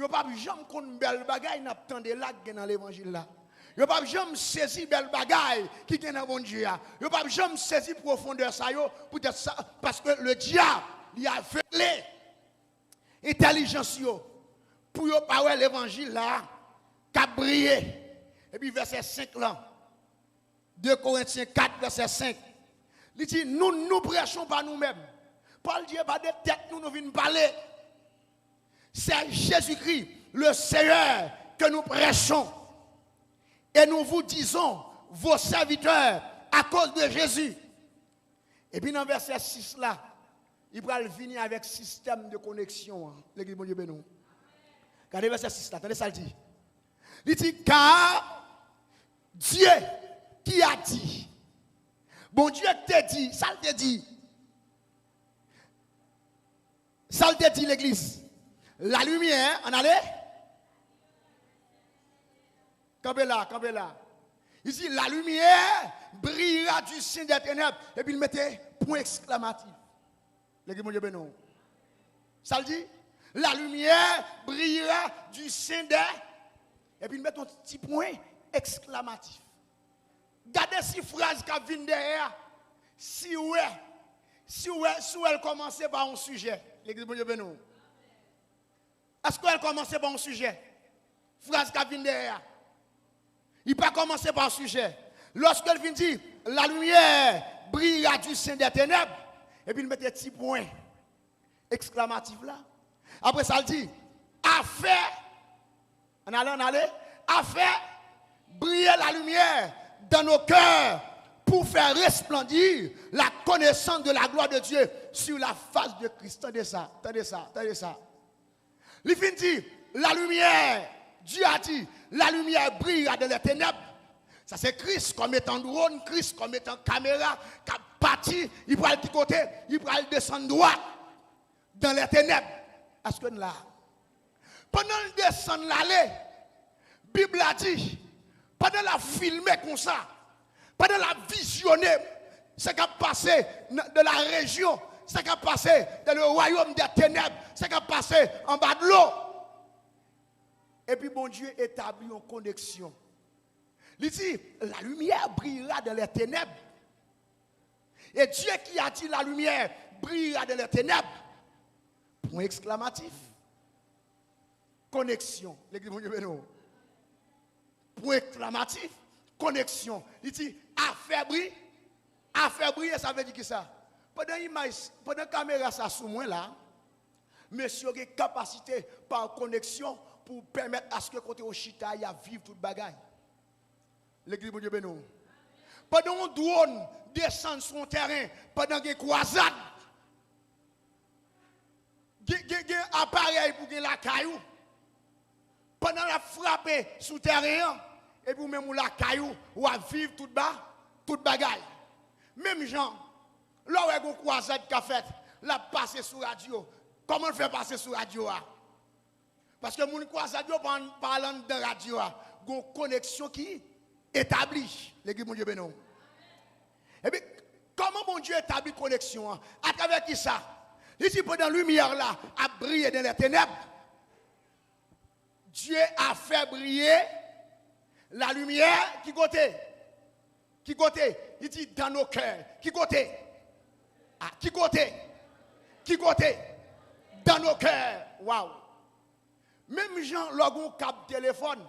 A: pas jamais connait belle bagaille n'a tande là dans l'évangile là. Yo pas jamais saisi belle bagaille qui est dans bon Dieu. Yo pas jamais saisi profondeur ça yo peut-être ça parce que le diable il a aveuglé intelligence pour yo pas l'évangile là qu'a brillé. Et puis verset 5 là 2 Corinthiens 4 verset 5 il dit nous prêchons pas nous-mêmes. Paul dit pas de tête nous venons parler. C'est Jésus-Christ le Seigneur que nous prêchons. Et nous vous disons vos serviteurs à cause de Jésus. Et puis dans verset 6 là il va venir avec système de connexion. L'église, bon Dieu, bénou. Regardez verset 6 là, attendez ça le dit. Il dit, car Dieu qui a dit, bon Dieu t'a dit, ça le dit. Ça le dit l'église. La lumière, on allait? Campez là. Il dit, la lumière brillera du sein des ténèbres. Et puis il mettait point exclamatif. L'église, mon Dieu, bénon. Ça le dit? La lumière brillera du sein des. Et puis il met un petit point exclamatif. Gardez ces phrases qui viennent derrière. Si elle commençait par un sujet. L'église, mon Dieu, bénon. Est-ce qu'elle commençait par un sujet? Phrase qui viennent derrière. Il pas commencer par un sujet. Lorsqu'elle vient dire, la lumière brillera du sein des ténèbres. Et puis il met des petits points exclamatifs là. Après ça, il dit, a fait briller la lumière dans nos cœurs pour faire resplendir la connaissance de la gloire de Dieu sur la face de Christ. Attendez ça. Il finit dit, la lumière, Dieu a dit, la lumière brillera dans les ténèbres. Ça c'est Christ comme étant drone, Christ comme étant caméra, qui a parti, il va le côté, il va le descendre droit dans les ténèbres. Est-ce que là, pendant le descendre l'aller, Bible a dit, pendant la filmer comme ça, pendant la visionner, ce qui a passé de la région, ce qui a passé dans le royaume des ténèbres, ce qui a passé en bas de l'eau. Et puis bon Dieu établit une connexion. Il dit, la lumière brillera dans les ténèbres. Et Dieu qui a dit la lumière brillera dans les ténèbres. Point exclamatif. Connexion. L'église mon Dieu béni. Point exclamatif. Connexion. Il dit affaibli. Affaibli, ça veut dire que ça. Pendant la caméra ça sous moi là, monsieur a capacité par connexion pour permettre à ce que côté au chita y a vivre toute bagaille. L'église mon Dieu béni. Pendant un drone descend sur un terrain, pendant une croisade, un appareil pour la caillou, pendant la frappe sous terrain, et puis même la caillou, ou à vivre toute bagaille. Même gens, là où il y a une croisade qui a fait, la passer sur la radio. Comment on fait passer sur la radio? Parce que mon croisade, parlant de la radio, il y a une connexion qui établit. L'église, mon Dieu, béni. Et puis, comment mon Dieu établit connexion? À travers qui ça? Il dit, pendant la lumière là, a brillé dans les ténèbres, Dieu a fait briller la lumière qui côté? Qui côté? Il dit dans nos cœurs. Qui côté? Ah, qui côté? Qui côté? Dans nos cœurs. Waouh! Même gens, lorsqu'on câble téléphone,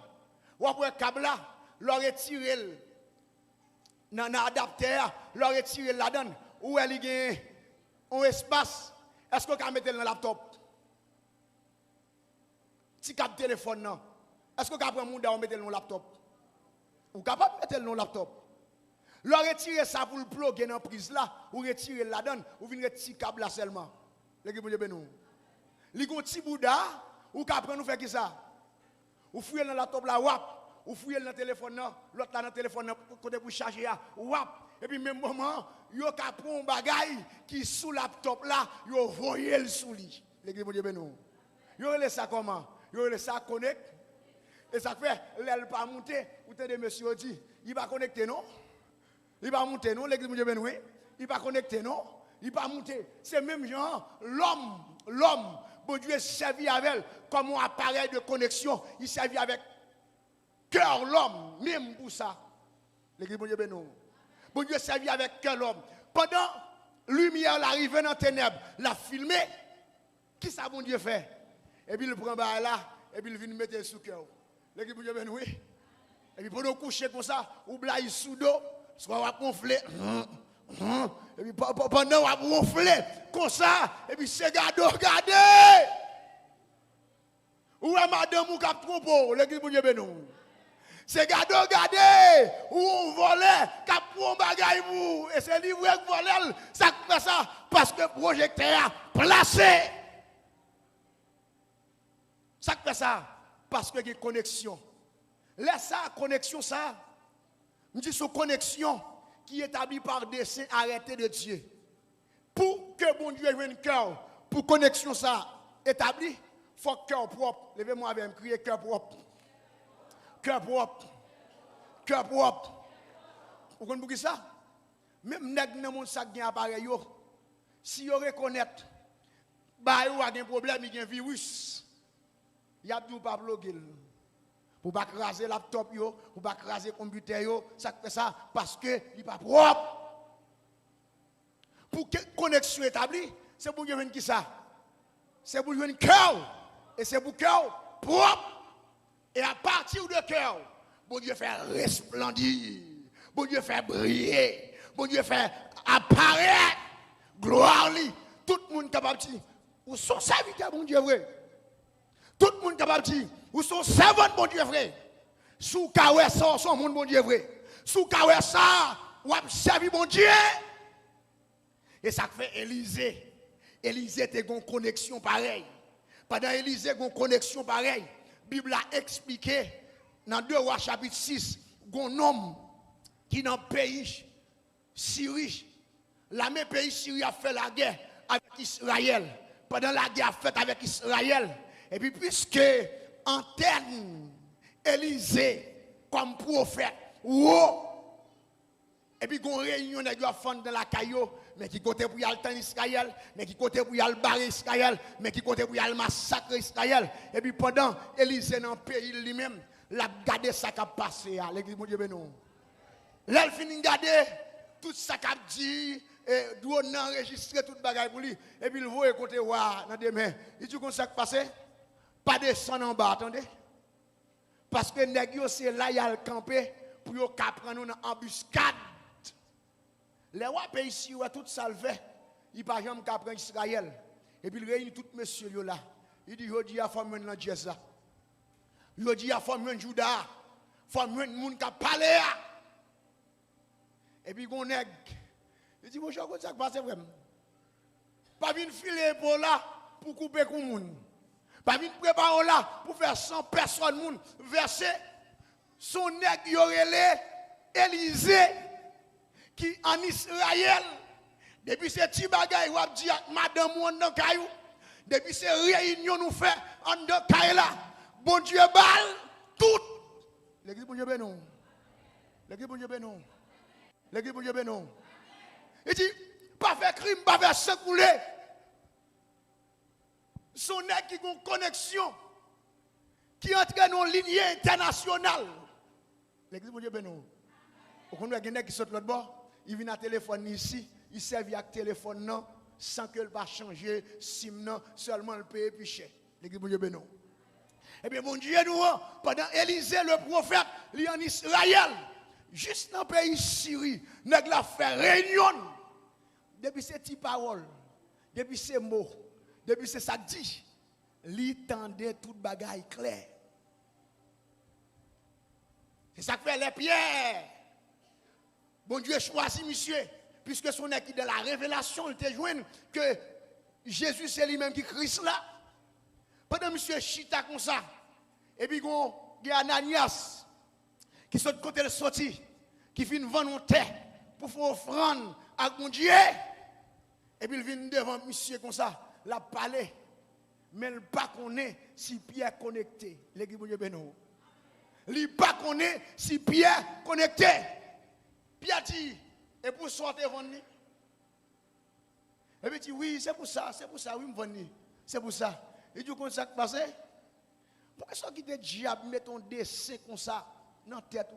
A: ou après câble là, leur retiré dans l'adapteur, leur retiré là-dedans, où elle y a un espace. Est-ce qu'on peut mettre dans le laptop? Si câble téléphone, non. Est-ce qu'on peut prendre un monde mettre dans le laptop? Ou capable de mettre dans le laptop? Leur retirer ça pour le plugger dans la prise là, ou retirer là-dedans, ou venir retirer le câble là seulement. L'équipe de Benou. Les petits Bouddha, ou qu'après nous faire qui ça? Ou fouiller dans la laptop là, wap, ou fouiller dans le téléphone là, l'autre là dans le téléphone côté pour charger là, wap. Et puis même moment, yo ka prend un bagage qui sous laptop là, yo voyé le sous lui. L'équipe de Benou. Yo laisse ça comment? Yo laisse ça connecte. Et ça fait l'aile pas monter, ou t'es des monsieur dit, il va connecter non? Il va monter, non? L'église de Dieu béni. Il va connecter, non? Il va monter. C'est même genre, l'homme, bon Dieu servi avec elle comme un appareil de connexion. Il servi avec cœur l'homme, même pour ça. L'église de Dieu béni. Bon Dieu servi avec cœur l'homme. Pendant lumière l'arrivée dans les ténèbres, la filmé, qui ça bon Dieu fait? Et puis il prend là, et puis il vient mettre sous cœur. L'église de Dieu béni. Et puis pendant coucher comme ça, ou blaye sous dos. Soit on va gonfler, et puis pendant on va gonfler, comme ça, et puis c'est regardez. Où est madame ou cap trompo, l'église pour Dieu bénou. C'est regardez, où on volait, cap pour un bagaille vous, et c'est livré que volait, ça fait ça, parce que le projecteur a placé. Ça fait ça, parce que il y a une connexion. Laisse ça, connexion ça. Nous disons connexion qui est établie par dessein arrêté de Dieu. Pour que bon Dieu ait un cœur, pour connexion ça établie, il faut cœur propre. Levez-moi avec me crier cœur propre. Cœur propre. Cœur propre. Vous comprenez ça? Même nèg dans mon sac gen appareil yo. Si yo reconnaît ba yo a un problème, il y a un virus. Il y a tout pas bloquer. Pour pas craser laptop yo, pour pas craser computer yo, ça fait ça parce que il pas propre. Pour que connexion établie, c'est pour jouer qui ça? C'est pour jouer un cœur et c'est pour cœur propre. Et à partir de cœur, bon Dieu fait resplendir, bon Dieu fait briller, bon Dieu fait apparaître gloire li. Tout le monde capable de dire, ou son serviteur bon Dieu vrai. Tout le monde capable de dire, ou son servant bon Dieu vrai. Sous kawé ça son monde bon Dieu vrai. Sous kawé ça, ou a servi bon Dieu. Et ça fait Élisée. Élisée était une connexion pareille. Pendant Élisée une connexion pareille, la Bible a expliqué dans 2 Rois chapitre 6, un homme qui dans le pays Syrie, la même pays Syrie a fait la guerre avec Israël. Pendant la guerre faite avec Israël, et puis puisque antenne Élisée comme prophète, et puis une réunion de gens dans la caillou, mais qui côté pour y aller en Israël, mais qui côté pour y aller barrer Israël, mais qui côté pour y aller massacrer Israël. Et puis pendant Élisée dans le pays lui-même, la garder ça qui a passé à l'église de Dieu bénou. Là il finit garder tout ça qui a dit et drone enregistrer toute bagaille pour lui et puis il voit côté wa dans des mains. Il dit comme ça qui passe pas descendre en bas, attendez. Parce que nèg yo c'est là y a le camper pour yo ka prendre une embuscade. Les wa pays ici ou tout ça le fait, il pas jamais ka prendre Israël. Et puis il réunit tout monsieur yo là. Il dit jodi a faut mener dans Dieu. Jodi a faut mener Juda. Faut mener moun ka parler. Et puis gon nèg il dit, bonjour, comment ça passe vraiment? Pas venir filer pour là pour couper avec moun. Pas venir préparer là pour faire 100 personnes moun verser son nèg yorele Élysée qui en Israël depuis ces petits bagailles ou dit madame ou dans caillou depuis ces réunions nous fait en dans caillou là bon Dieu balle tout l'église bon Dieu ben non l'église bon Dieu ben non l'église bon Dieu ben non. Il dit, pas faire crime, pas faire sang couler. Son nèg qui a une connexion, qui entre dans une lignée internationale. L'église, bon Dieu, ben non. Vous connaissez quelqu'un qui saute l'autre bord, il vient à téléphone ici, il sert avec téléphone non, sans que va changer SIM non, seulement le paye plus cher. L'église, bon Dieu, ben non. Eh bien, bon Dieu, nous, pendant Élisée, le prophète, il est en Israël, juste dans le pays Syrie, nèg la fait réunion. Depuis ces petites paroles, depuis ces mots, depuis ces ça dit, lui tendait toute bagaille claire. C'est ça que fait les pierres. Bon Dieu choisit monsieur, puisque son équipe de la révélation, il te joint que Jésus c'est lui-même qui Christ là. Pendant monsieur chita comme ça, et puis il y a Ananias qui sont de côté de sorti, qui vient vendre une terre pour faire offrande à mon Dieu. Et puis il vient devant monsieur comme ça, la parler. Mais il ne pas connaît si Pierre connecté. L'église de Dieu, il ne pas connaît si Pierre connecté. Pierre dit, et pour sortir vendre. Et puis il dit, oui, c'est pour ça, oui, me vendre. C'est pour ça. Il dit, comment ça passe? Pourquoi ça qui te diable met ton dessin comme ça dans la tête?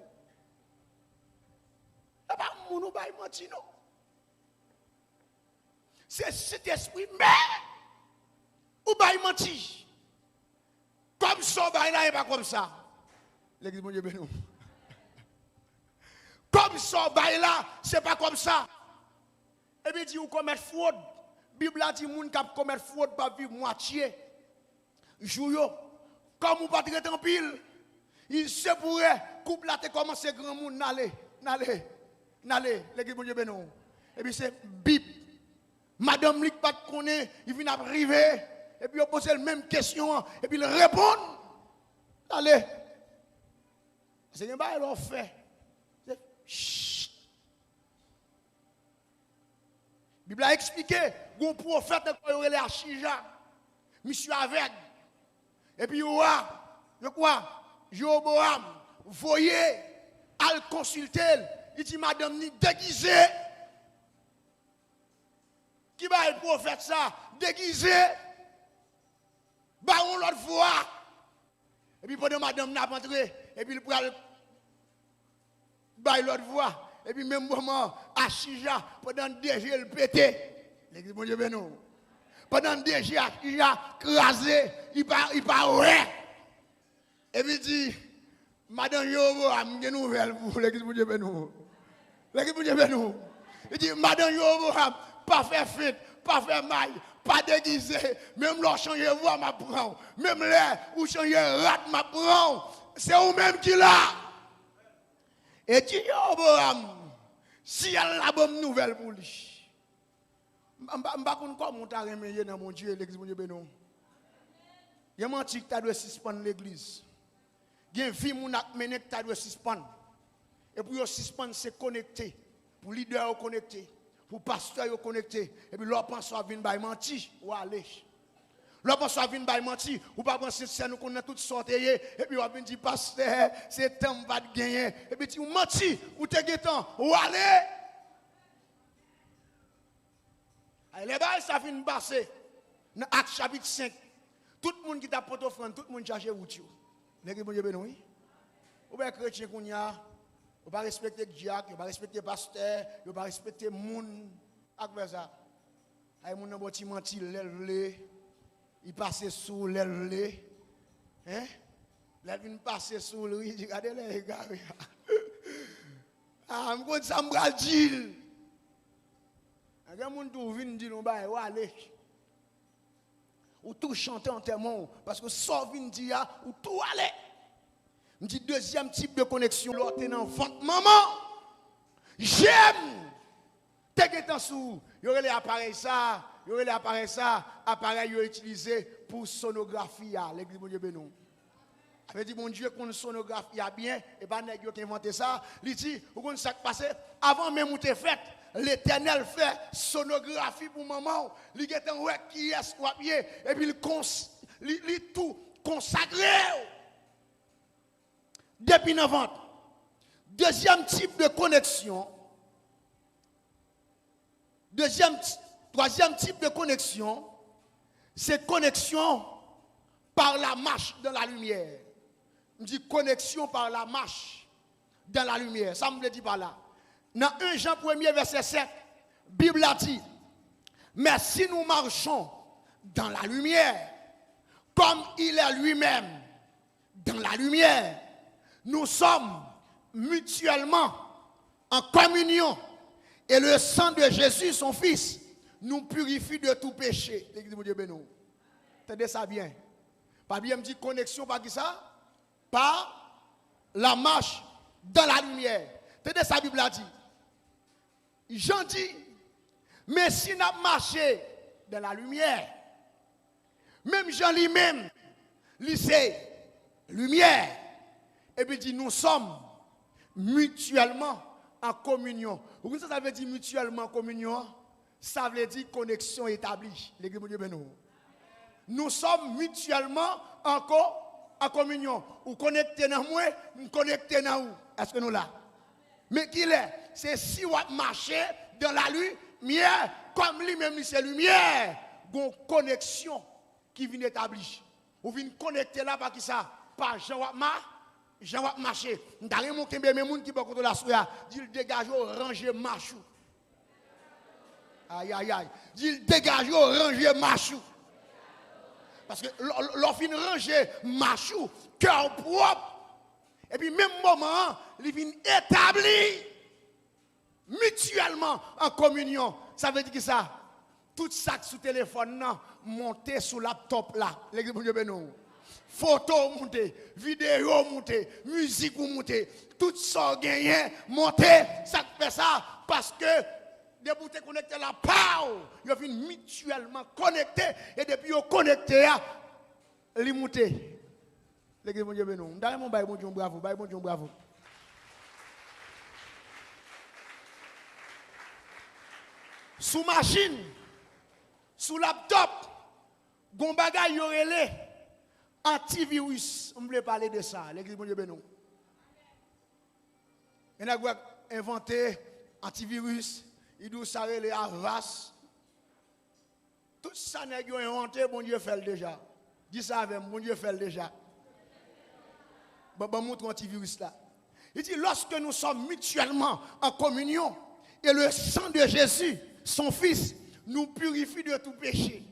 A: Il n'y a pas de monde qui menti, non. C'est cet esprit, mais ou pas menti. Comme ça, il n'est pas comme ça. L'église de Dieu béni. Comme ça, là, c'est pas comme ça. Et puis il dit, vous commettez fraude. La Bible a dit, moun kap commettre fraude pas vivre moitié. Jouyo, comme vous pas traiter en pile, il se pourrait, couple là, te commence grand monde, n'allez, l'église de Dieu béni. Et puis c'est Bible. Madame Lick pas connaît, il vient arriver, et puis il pose la même question, et puis il répond. Allez. C'est un bail qu'on fait. Chut. La Bible a expliqué, un prophète qui est à Chija, monsieur avec. Et puis, Jéroboam, voyez, à le consulter, il dit, madame, ni déguisé. Qui va le prophète ça? Déguisé. Baron l'autre fois. Et puis, pendant madame n'a pas entré, et puis il prend l'autre fois. Et puis, même moment, à Chija, pendant DG le pété. L'église, bon Dieu, ben non. Pendant DG, il a crasé, il pas ouais. Et puis, il dit, madame Yobo, j'ai une nouvelle pour vous. L'église, bon Dieu, ben non. L'église, bon Dieu, ben non. Il dit, madame Yobo, pas faire fête, pas faire maille, pas déguisé. Même leur changer voix, ma prend. Même l'air ou changer rat, ma prend. C'est vous-même qui l'a. Et dit, Yobo, si elle a la bonne nouvelle pour lui. Je ne sais pas comment tu as remis dans mon Dieu, l'église, mon Dieu, bénon. Il y a un menti que tu dois suspendre l'église. Il y a une vie que tu dois suspendre. Et pour suspendre, c'est connecter. Pour leader, connecter. Pour pasteur, connecter. Et puis, l'autre pense à venir par menti ou aller. L'autre pense à venir par menti ou pas penser que nous connaissons toutes sortes. Et puis, on va dire, pasteur, c'est temps va gagner. Et puis, tu menti ou tu es temps ou aller. Les balles, ça finit passer. Dans Acte chapitre 5, tout le monde qui t'a porté offrande, tout le monde cherche route. N'est-ce pas bien oui? Ou bien chrétien qu'on a, ou pas respecter Dieu, ou pas respecter pasteur, ou pas respecter monde. Avec ça, il y a un petit menti, il passe sous l'aile. Hein? Il vient passer sous lui, il dit, regardez les gars. Ah, je me ça me dit. Il y a des gens qui viennent dire, où aller. Ou tout chanter en témoin, parce que ça vient dire, ou tout aller. Je dis, deuxième type de connexion, l'autre est dans le ventre. Maman, j'aime. T'es que sous, il y aurait l'appareil ça, appareil utilisé pour sonographie, l'église de Dieu bénon. Avait dit, mon Dieu, qu'on sonographie bien, et pas nèg qui inventé ça. Il dit, vous connaissez ça qui passe, avant même où tu fait, l'Éternel fait sonographie pour maman. Il est en ouais qui est soit bien, et puis il tout consacré. Depuis 9 ans. Deuxième type de connexion. Troisième type de connexion, c'est connexion par la marche dans la lumière. Je dis connexion par la marche dans la lumière. Ça me le dit par là. Dans 1 Jean 1er verset 7, Bible a dit, mais si nous marchons dans la lumière, comme il est lui-même dans la lumière, nous sommes mutuellement en communion. Et le sang de Jésus, son Fils, nous purifie de tout péché. L'église de Dieu béni. Entendez ça bien. Pas bien me dit connexion par qui ça? Par la marche dans la lumière. Entendez ça, la Bible a dit. Jean dit, mais si nous marché dans la lumière, même Jean lui-même, c'est lumière. Et puis dit, nous sommes mutuellement en communion. Vous savez ça veut dire mutuellement en communion? Ça veut dire connexion établie. L'église de Dieu béni. Nous sommes mutuellement en communion. Ou connectés dans moi, nous connectés dans vous. Est-ce que nous là? Mais qu'il est, c'est si vous marchez dans la lumière, comme lui-même c'est lumière, une connexion qui vient établir. Vous venez connecter là par qui ça? Par Jean va marcher. D'ailleurs, mon kembe mes moun qui pas contre la soya, dit dégage ranger machou. Aïe aïe aïe. Dit dégage ranger machou. Parce que l'offre ranger machou, cœur propre. Et puis même moment, il vient établi mutuellement en communion. Ça veut dire que ça tout ça sous téléphone non, monter sous laptop là. L'église de Dieu béni. Photo monter, vidéo monter, musique monter, tout ça gagné, monter, ça fait ça parce que des boutons connectés là, ils viennent mutuellement connectés et depuis ils connectés, ils montent. L'église de Dieu béni. D'ailleurs, mon bail, bon Dieu, bravo, bail, bon Dieu, bravo. Sous machine, sous laptop, gon bagay yorele antivirus. On voulait parler de ça. L'église de Dieu béni. On a inventé antivirus, il doit s'arrêter les Avast. Tout ça n'a pas inventé, bon Dieu fait déjà. Dis ça avec bon Dieu fait déjà. Bon, montre antivirus là. Il dit lorsque nous sommes mutuellement en communion et le sang de Jésus, son Fils, nous purifie de tout péché.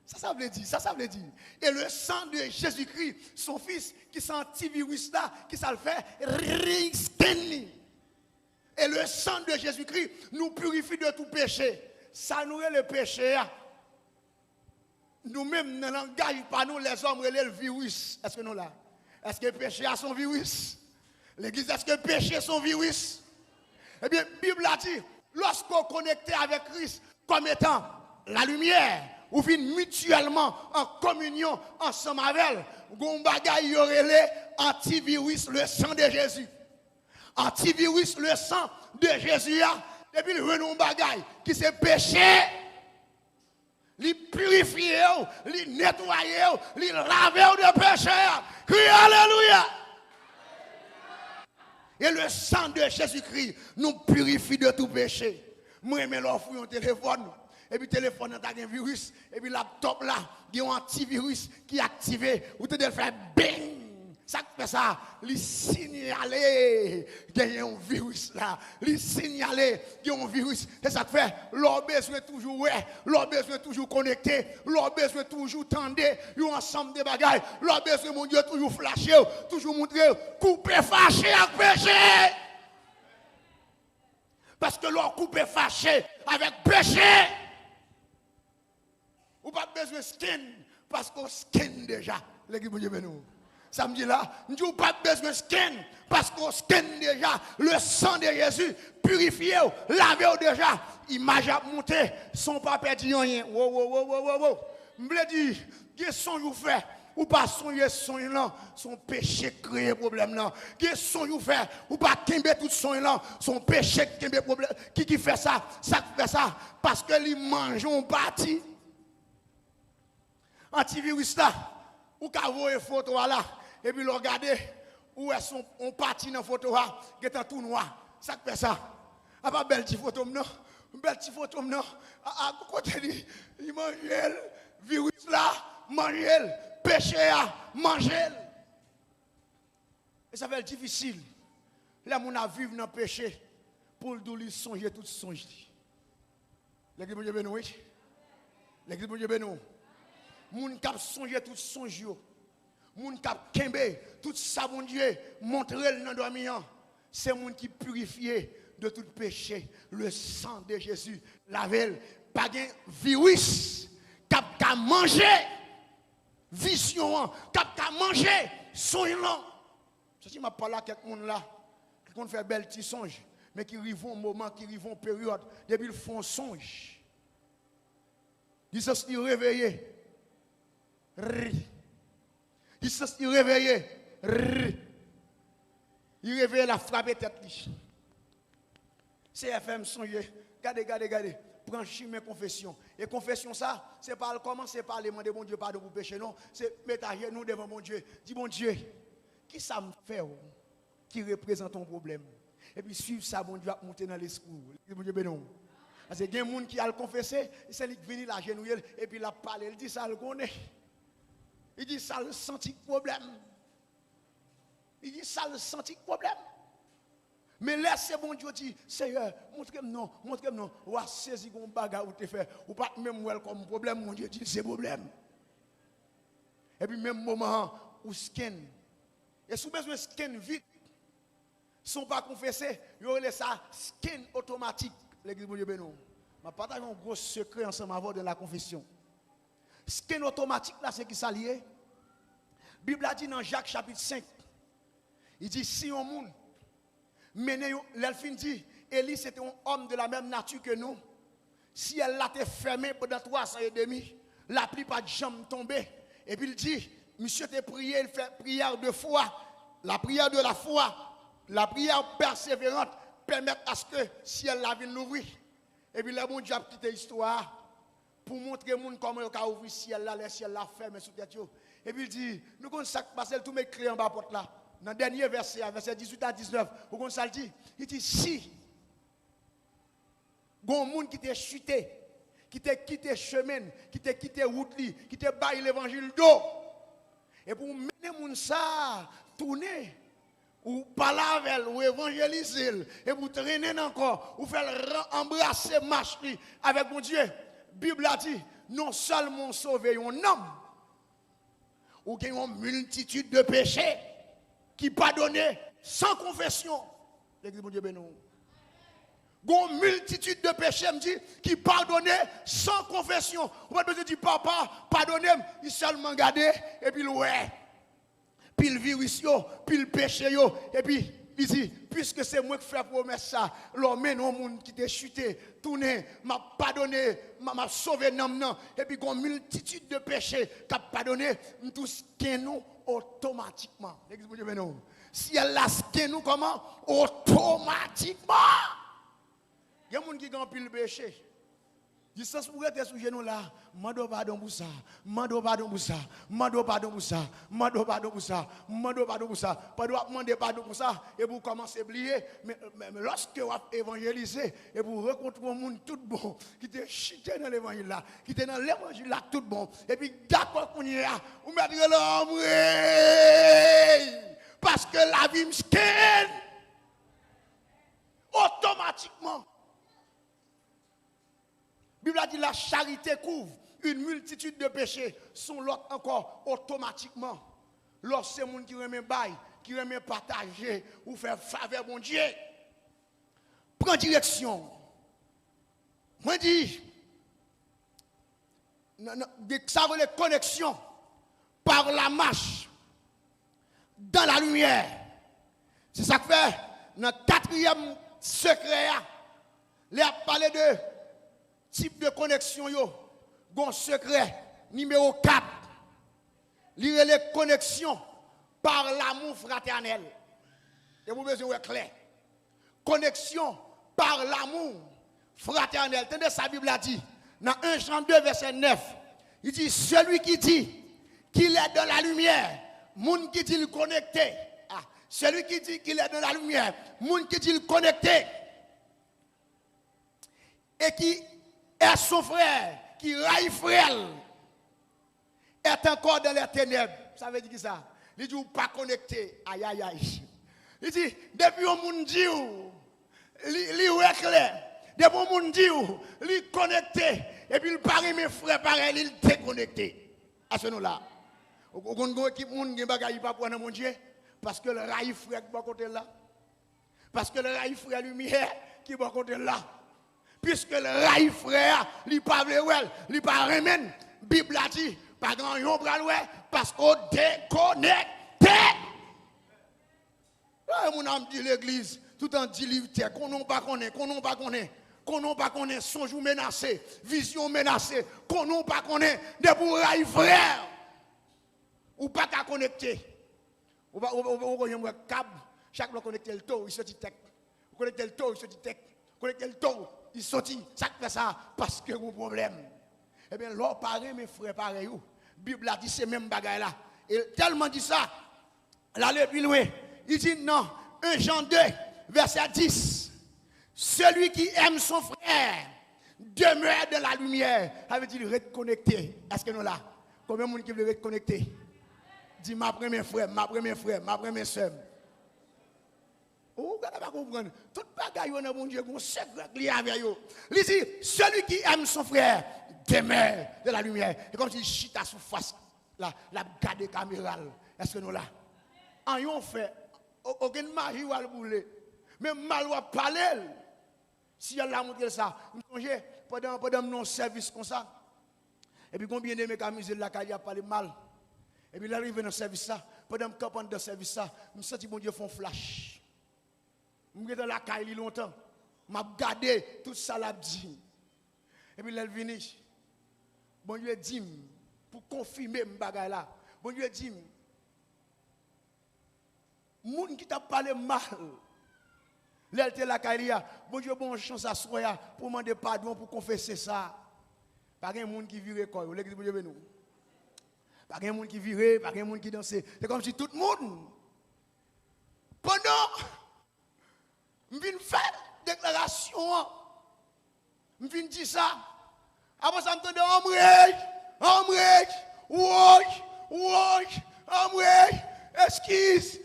A: Ça veut dire, ça veut dire. Et le sang de Jésus-Christ, son Fils, qui s'est antivirus là, qui ça le fait, et le sang de Jésus-Christ nous purifie de tout péché. Ça nous est le péché. Nous-mêmes, ne langage pas nous, les hommes, le virus. Est-ce que nous là? Est-ce que le péché a son virus? L'église, est-ce que le péché a son virus? Eh bien, la Bible a dit, lorsqu'on connecte avec Christ comme étant la lumière, ou vient mutuellement en communion ensemble avec elle, gon bagay yorele antivirus le sang de Jésus. Antivirus le sang de Jésus depuis le renom bagay qui se péché, li purifier, li nettoyer, li laver de péché. Crie alléluia. Et le sang de Jésus-Christ nous purifie de tout péché. Moi mais l'offre un téléphone. Et puis le téléphone a un virus. Et puis le laptop là, il y a un antivirus qui est activé. Ou tu dois faire bing. Ça fait ça, il signaler qu'il y a un virus là, il signaler qu'il y a un virus. Et ça fait, l'on besoin toujours ouais, l'on besoin toujours connecté, l'on besoin toujours tendre, un ensemble de bagailles, l'on besoin mon Dieu toujours flasher, toujours montrer, couper fâché avec péché. Parce que l'on coupe fâché avec péché. Ou pas besoin de skin, parce qu'on skin déjà. L'équipe de Dieu, nous. Samedi là, nous n'avons pas besoin de skin, parce qu'on skin déjà le sang de Jésus, purifié, lavé déjà. Image a monté, son pas perdu rien. Wow. Je me dis, qu'est-ce que vous faites? Ou pas songer son là, son péché crée problème là. Qu'est-ce que vous faites? Ou pas kembe tout son là, son péché kembe problème. Qui fait ça? Ça fait ça parce que les mangent on bâti. Antivirus là, ou ka voye photo là et puis le regarder où est son on parti dans photo là, qui est tout noir. Ça fait ça. Ah pas belle petite photo non. Belle petite photo non. Ah côté dit, il mange le virus là, mange péché à manger. Et ça fait difficile. Là, on a vivre dans le péché pour le songer tout songe. L'église de Dieu béni. L'église de Dieu béni. Moun k'ap songer tout songe yo. Moun k'ap kembe tout ça mon Dieu montrer dans dormir. C'est moun qui purifié de tout péché. Le sang de Jésus lavel pas de virus k'ap manger. Vision, cap manger, songe là. Je m'a parlé à quelqu'un là, qui fait belle petit songe, mais qui arrive un moment, qui arrive une période, depuis ils font songe. Ils se sont réveillés. Ils se sont réveillés. Ils réveillent la frappe tête. CFM songe. Regardez. Brancher mes confessions. Et confession ça, c'est pas commencer par les demander mon Dieu pardon pour péché, non. C'est mettre à genoux devant mon Dieu. Dis mon Dieu, qui ça me fait qui représente ton problème? Et puis suivre ça, mon Dieu, à monter dans l'esprit. Mon Dieu bénon. Parce que il y a des gens qui a le confessé, c'est lui qui vient la genoux et puis il a parlé, il dit ça le connaît. Il dit ça le senti problème. Il dit ça le senti problème. Mais laissez bon Dieu dire, Seigneur, montrez-moi non, ou à saisir un bagage ou te faire, ou pas même comme problème, mon Dieu dit c'est problème. Et puis même moment où scan, et si vous besoin de scan vite, sont pas confessés, vous avez ça scan automatique, l'église de Dieu béni. Je partage un gros secret ensemble avant de la confession. Scan automatique là, c'est qui s'allie. Bible a dit dans Jacques chapitre 5, il dit si on monde mais l'elfine dit, Élie c'était un homme de la même nature que nous. Si elle l'a été fermée pendant 3 ans et demi, la pluie pas de jambe tombée. Et puis il dit, monsieur t'a prié, il fait prière de foi. La prière de la foi, la prière persévérante permet à ce que si elle la vienne l'ouvrir. Et puis le bon Dieu a quitté l'histoire pour montrer au monde comment il a ouvert si elle la ciel la ferme sous tête. Et puis il dit, nous connaissons ça qui passe, tout met clé en bas porte là. Dans le dernier verset, verset 18 à 19, vous comprenez ça le dit? Il dit si, il y a un monde qui t'a chuté, qui t'a quitté chemin, qui t'a quitté route, qui t'a baillé l'évangile d'eau, et pour mener moun ça, tourner, ou parler avec ou évangéliser, et pour traîner encore, ou faire embrasser, marcher avec mon Dieu, la Bible a dit, non seulement sauver un homme, ou qu'il y a une multitude de péchés, qui pardonnait sans confession. L'église de Dieu béni. Une multitude de péchés, me dit, qui pardonnait sans confession. Vous pouvez dire, papa, pardonnez, il seulement gardé, et puis ouais. Puis le virus, puis le péché, et puis il dit, puisque c'est moi qui fais promesse ça, l'homme, non, monde qui t'a chuté, tourné, m'a pardonné, m'a sauvé, non, et puis une multitude de péchés qui a pardonné, tout ce qui nous automatiquement. Si elle l'a scanné nous comment? Automatiquement. Il y a des gens qui ont pile péché. Distance pour être sous genou là, mando pardon pour ça, mando pardon pour ça, mando pardon pour ça, mando pardon pour ça, mando pardon pour ça. Pas doit demander pardon pour ça et vous commencez à oublier, mais lorsque vous évangélisez et vous rencontrez un monde tout bon qui était chité dans l'évangile là, qui était dans l'évangile là tout bon et puis d'accord qu'on y est, vous mettez l'homme parce que la vie me scanne automatiquement. La Bible a dit la charité couvre une multitude de péchés, sont l'autre encore automatiquement. Lorsque c'est monde qui remet bail, qui remet partager ou faire faveur bon Dieu, prends direction. Moi dis, ça veut les connexions par la marche dans la lumière. C'est ça que fait dans le 4e secret, il a parlé de type de connexion, bon secret, numéro 4. Lire les connexions par l'amour fraternel. Et vous besoin de clair. Connexion par l'amour fraternel. Tenez, sa Bible a dit, dans 1 Jean 2, verset 9, il dit, celui qui dit qu'il est dans la lumière, monde qui dit le connecté. Ah, celui qui dit qu'il est dans la lumière, monde qui dit le connecté. Et qui est son frère, qui raille frère, est encore dans les ténèbres. Ça veut dire que ça? Il dit, pas connecté. Aïe, aïe, aïe. Il dit, depuis on monde dit, il est clair. Depuis on monde dit, il est connecté. Et puis il paraît mes frères, pareil, il est déconnecté. À ce nom-là. Vous avez une équipe qui ne pas pour mon Dieu. Parce que le raille frère qui est côté là. Parce que le raille frère lumière qui est côté là. Puisque le rail frère, il pas well, il pas remène. Bible a dit, pas grand yon bral ouais, parce qu'on déconnecté. Mon âme dit l'église, tout en dit livre, qu'on n'en pas connaît, qu'on n'en pas connaît, qu'on n'en pas connaît, songe menacé, vision menacée, qu'on n'en pas connaît, de pour rail frère. Ou pas qu'à connecter. Ou pas, ou câble, chaque fois connecter le taux, il se dit tech. Connecter le taux, il se dit tech. Connecter le taux. Il sortit, ça fait ça parce que vous problème. Eh bien, l'or pareil, mes frères, pareil. La Bible a dit ces mêmes bagailles là. Et tellement dit ça, l'aller plus loin. Il dit non, 1 Jean 2, verset 10. Celui qui aime son frère demeure dans la lumière. Ça veut dire reconnecter. Est-ce que nous là? Combien de monde qui veut reconnecter? Dis ma première frère, ma première frère, ma première soeur. Vous ne pas comprendre. Tout bagaille dans mon Dieu, mon secret lié avec eux. Il dit, celui qui aime son frère demeure de la lumière. Et comme s'il chute à sous face, la garde caméral. Est-ce que nous là? En yon fait, aucune magie ou à le bouler. Même mal ou à parler. Si elle a montré ça, je me pendant mon service comme ça. Et puis combien de mes camises là, qui a parlé mal. Et puis il arrive dans le service ça. Pendant que je dans le service ça, je me sens que mon Dieu font flash. Je suis dans la caille longtemps. Je suis gardé tout ça l'a dit. Et puis, elle vient. Bon Dieu dit, pour confirmer ce bagage là. Bon Dieu dit, moun qui t'a parlé mal. L'elle la caille, bon Dieu, bon chance à soi pour demander pardon, pour confesser ça. Pas un monde qui vire quoi. L'église de Dieu nous. Pas un monde qui vire, pas un monde qui danse. C'est comme si tout le monde, pendant, je viens faire déclaration. Je viens dire ça. Après ça, je me dis, excuse.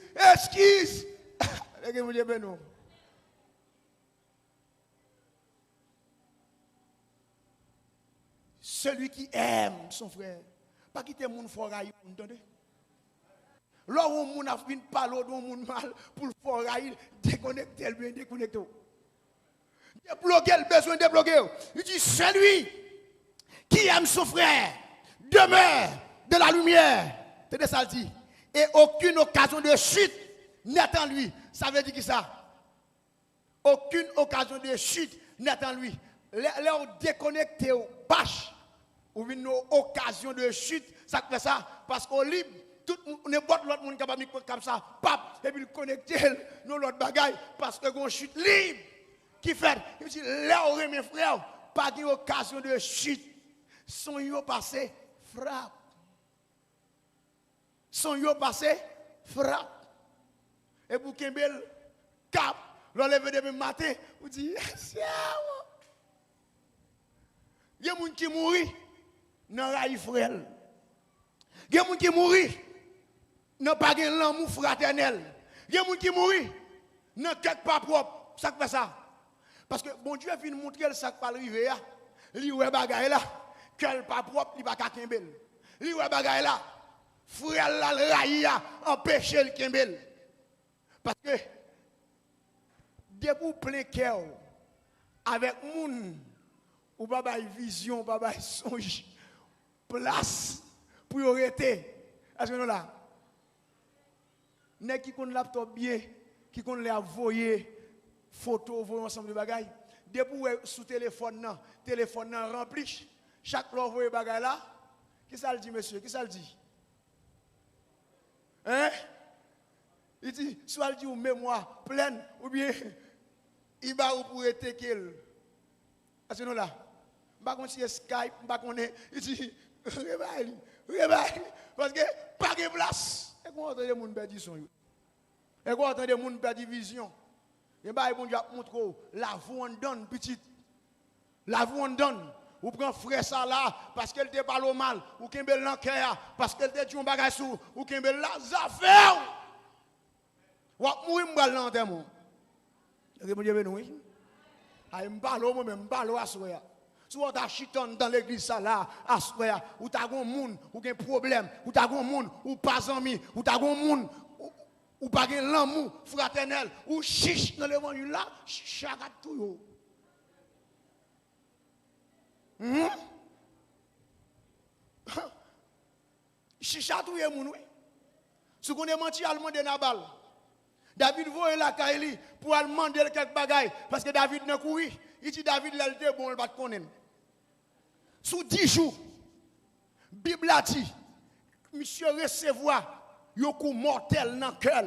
A: Celui qui aime son frère, pas quitter mon forail, vous entendez? Là où on a fait parler de mon mal pour le forail, déconnecter le bien, déconnecter. Débloquer le besoin de débloquer. Il dit celui qui aime son frère demeure de la lumière. C'est ça dit. Et aucune occasion de chute n'est en lui. Ça veut dire que ça? Aucune occasion de chute n'est en lui. Là où déconnecté au bâche, ou une occasion de chute, ça fait ça parce qu'on libre. Tout n'importe l'autre monde capable de comme ça, pap, et puis connecter nous l'autre bagaille parce que on chute libre. Qui fait? Il dit là où mes frères, pas une occasion de chute. Son yo passé, frappe. Son yo passé, frappe. Et pour Kembel, cap, l'enlever demain matin, vous dites, yes, il y a des gens qui mourent dans la frère. Il y a des gens qui mourent dans pas l'amour fraternel. Il y a des gens qui mourent dans quelque pas propre. Ça fait ça. Parce que bon Dieu vient montrer le sac pas arrivé là. Li ouais bagaille là, quel pas propre, il pas ka kembel. Li ouais bagaille là, frère là le raï a empêché le kembel. Parce que debout plein cœur avec moun ou pas bail vision, pas bail songe, place pour y arrêter. Est-ce que nous là? Nèg qui connaît laptop bien, qui connaît les envoyer photo, voyer ensemble de bagailles. Debout sous téléphone rempli. Chaque fois voyer bagaille là, qui ça le dit monsieur? Qui ça le dit? Hein? Il dit soit il dit ou mémoire pleine ou bien il va ou pour être qu'elle. Est-ce que nous là? Pas qu'on si Skype, pas qu'on est il dit réveille parce que pas de place. Et qu'on entend des gens perdre son yo. Et qu'on entend des gens perdre vision. Et bah bon Dieu montre la vous on donne petite. La vous on donne. Ou prend frère ça là parce qu'elle te parle mal ou kembel l'enquête parce qu'elle te dit un bagage sou ou kembel la affaire. Ou mourir m'bal l'enterrement. Et bon Dieu nous. Ay m'parle moi-même m'parle à soya. Soit ta chiton dans l'église ça là à soya ou ta gon moun ou gen problème ou ta gon moun ou pas ami ou ta gon moun ou pas gen l'amour fraternel ou chiche dans l'évangile là chaque tout yo. Chicha tout est moun oui. Si qu'on est menti allemand de Nabal. David voye la Kaili pour aller demander quelques bagailles parce que David n'a couru. Il dit David là était bon, il va te connaître. Sous 10 jours, Bible a dit monsieur recevoir un coup mortel dans le cœur.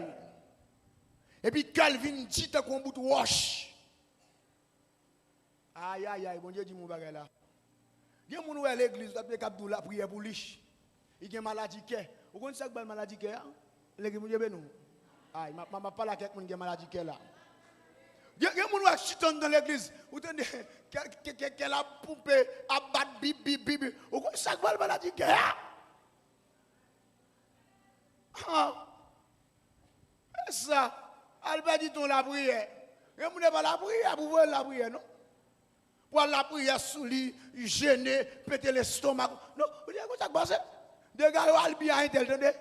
A: Et puis Calvin dit qu'on bout wash. Aïe aïe aïe, bon Dieu dit mon bagage là. Il y a des gens à l'église qui ont la prière pour lui. Il y a une maladie qui est. Vous connaissez cette maladie qui est? L'église mon Dieu bénou. Aïe, je ne parle pas avec quelqu'un qui a une maladie qui est là. Il y a des gens qui sont dans l'église. Vous entendez qu'elle a poupé, a battu, bip. Vous connaissez cette maladie qui est? Ça, elle va dire la prière. Il y a des gens qui pas la prière, vous voyez la prière, non? Pour la prière sous lui, gêner, péter l'estomac. Non, vous dites quoi ça passe? Des gars qui ont bien entendez?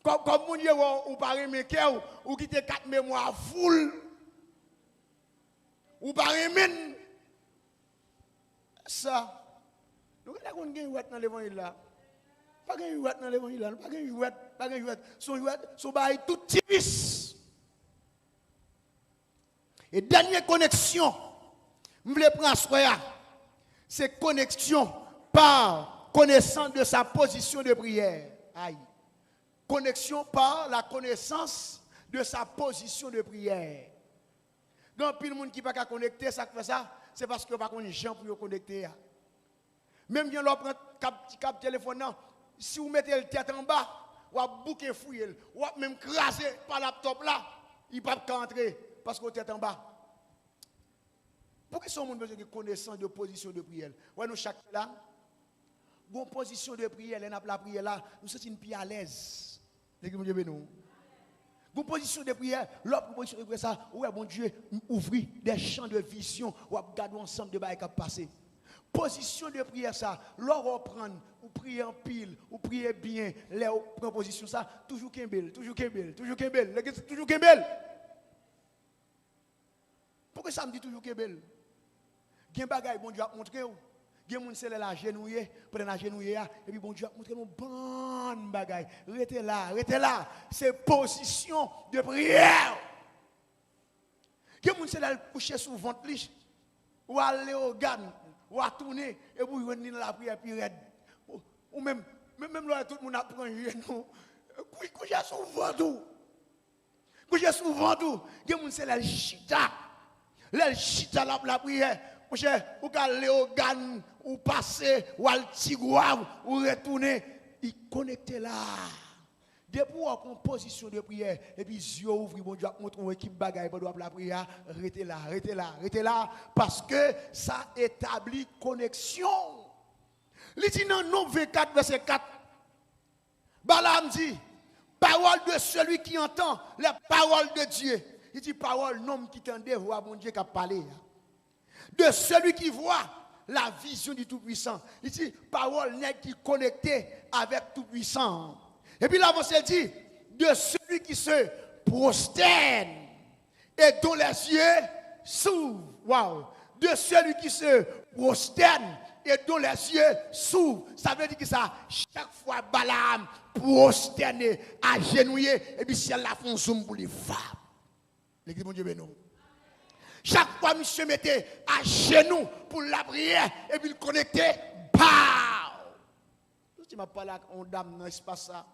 A: Comme mon Dieu, ou par aimer cœur, ou qui te 4 mémoires full, ou par aimer ça. Nous avons une jouette dans l'évangile là. Pas une jouette dans l'évangile là. Pas une jouette. Son jouette, son bail tout tivis. Et dernière connexion, je voulais prendre soya. C'est connexion par connaissance de sa position de prière. Aïe. Connexion par la connaissance de sa position de prière. Donc, puis le monde qui ne peut pas connecter, ça fait ça, c'est parce que pas qu'on est gens pour connecter. Même bien l'on prend cap téléphone, si vous mettez le tête en bas, ou à bouquer fouiller, ou à même craser par le laptop là, il ne peut pas entrer parce que vous tête en bas. Pourquoi ce monde besoin de connaissance de position de prière? Ouais, nous chaque là, une position de prière, la prière là, nous sommes une pied à l'aise. Une position de prière, l'autre position de prière, ça, ouais, bon Dieu, ouvrir des champs de vision, ou regarder ensemble de bagages qui passé. Position de prière, ça, l'autre prendre, ou prier en pile, ou prier bien, là, prendre position, ça, toujours kembel. Pourquoi ça me dit toujours kembel? Il y a des bagages, bon Dieu, a montré. Il y a des gens qui sont là, genouillés, prennent la genouillée, et puis bon Dieu a montré nos bonnes bagailles. Restez là. C'est position de prière. Il y a des gens qui sont là, coucher sous le ventre, ou aller au garde, ou à tourner, et vous venez dans la prière, puis raide. Ou même là, tout le monde apprend, nous, coucher sous le ventre. Coucher sous le ventre. Il y a des gens qui sont là, chita. Là, chita la prière. mon cher, ou aller au Gan, ou passer, ou al Tigouave, ou retourner, il connecte là. Depuis en position de prière, et puis yeux ouvrent, bon Dieu, montre une équipe bagaille pour la prière, restez là, parce que ça établit connexion. Il dit dans Nom 24, verset 4, Balaam dit, parole de celui qui entend les paroles de Dieu. Il dit, parole, nom qui tendait, voix, mon Dieu qui a parlé. De celui qui voit la vision du Tout-Puissant. Il dit, parole n'est qui connecté avec Tout-Puissant. Et puis là, il dit, de celui qui se prosterne et dont les yeux s'ouvrent. Wow. De celui qui se prosterne et dont les yeux s'ouvrent. Ça veut dire que ça, chaque fois, Balaam prosterné, agenouillé, et puis si elle a fait un zoom pour les femmes. L'église, mon Dieu, béni. Chaque fois, monsieur mettait à genoux pour la prière, et puis il connectait, pow! Tu m'as parlé avec une dame dans l'espace ça.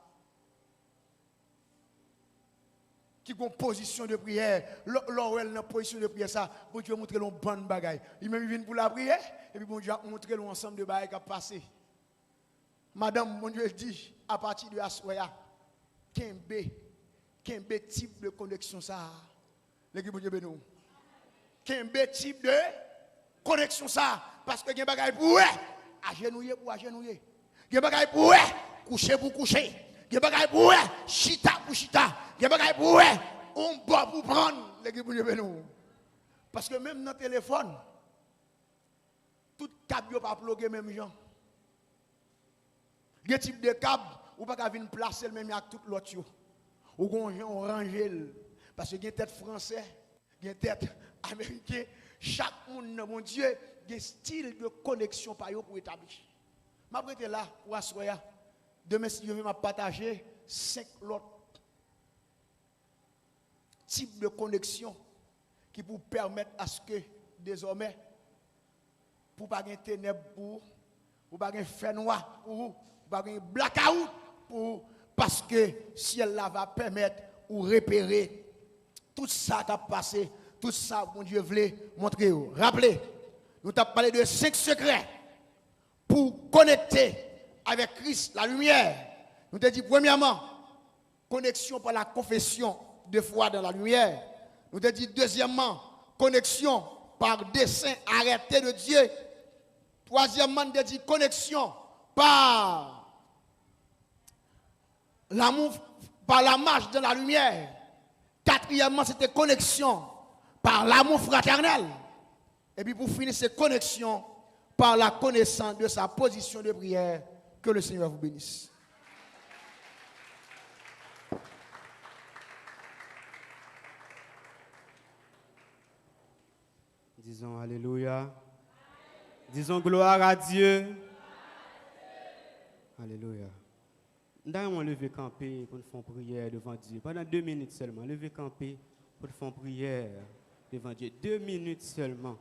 A: Qui ont position de prière, l'orel dans position de prière, ça, bon Dieu montre l'on bonne bagaille. Il même vient pour la prière, et puis bon Dieu montre l'on ensemble de bagaille qui a passé. Madame, mon Dieu dit, à partir de Assoya, Kembe type de connexion ça. L'équipe bon Dieu bénou. Kembe type de connexion ça. Parce que il y a des bagailles pour agenouiller pour agenouiller. Il y a des bagailles pour coucher pour coucher. Il y a des bagailles pour chita pour chita. Il y a des bagailles pour on boit pour prendre. L'équipe bon Dieu bénou. Parce que même dans le téléphone, tout câble n'est pas plugué même gens. Il y a des types de câbles ou pas qu'à venir placer le même avec tout l'autre. Ou qu'on range parce que il y a tête français, il y a tête américain, chaque monde mon Dieu, il y a un style de connexion par eux pour établir. Je vais être là pour asseoir. Demain si je vais partager 5 autres types de connexion qui vous permettre à ce que désormais pour pas gagner ténèbres pour pas gagner fer noir pour pas gagner blackout pour parce que si elle va permettre ou repérer tout ça qui a passé, tout ça mon Dieu voulait montrer. Rappelez, nous avons parlé de 5 secrets pour connecter avec Christ, la lumière. Nous avons dit premièrement, connexion par la confession de foi dans la lumière. Nous avons dit deuxièmement, connexion par dessein arrêté de Dieu. Troisièmement, nous avons dit connexion par l'amour, par la marche de la lumière. Quatrièmement, c'était connexion par l'amour fraternel. Et puis pour finir, c'est connexion par la connaissance de sa position de prière. Que le Seigneur vous bénisse.
B: Disons Alléluia. Disons gloire à Dieu. Alléluia. Nous allons lever camper pour faire une prière devant Dieu. Pendant 2 minutes seulement. Lever camper pour faire une prière devant Dieu. 2 minutes seulement.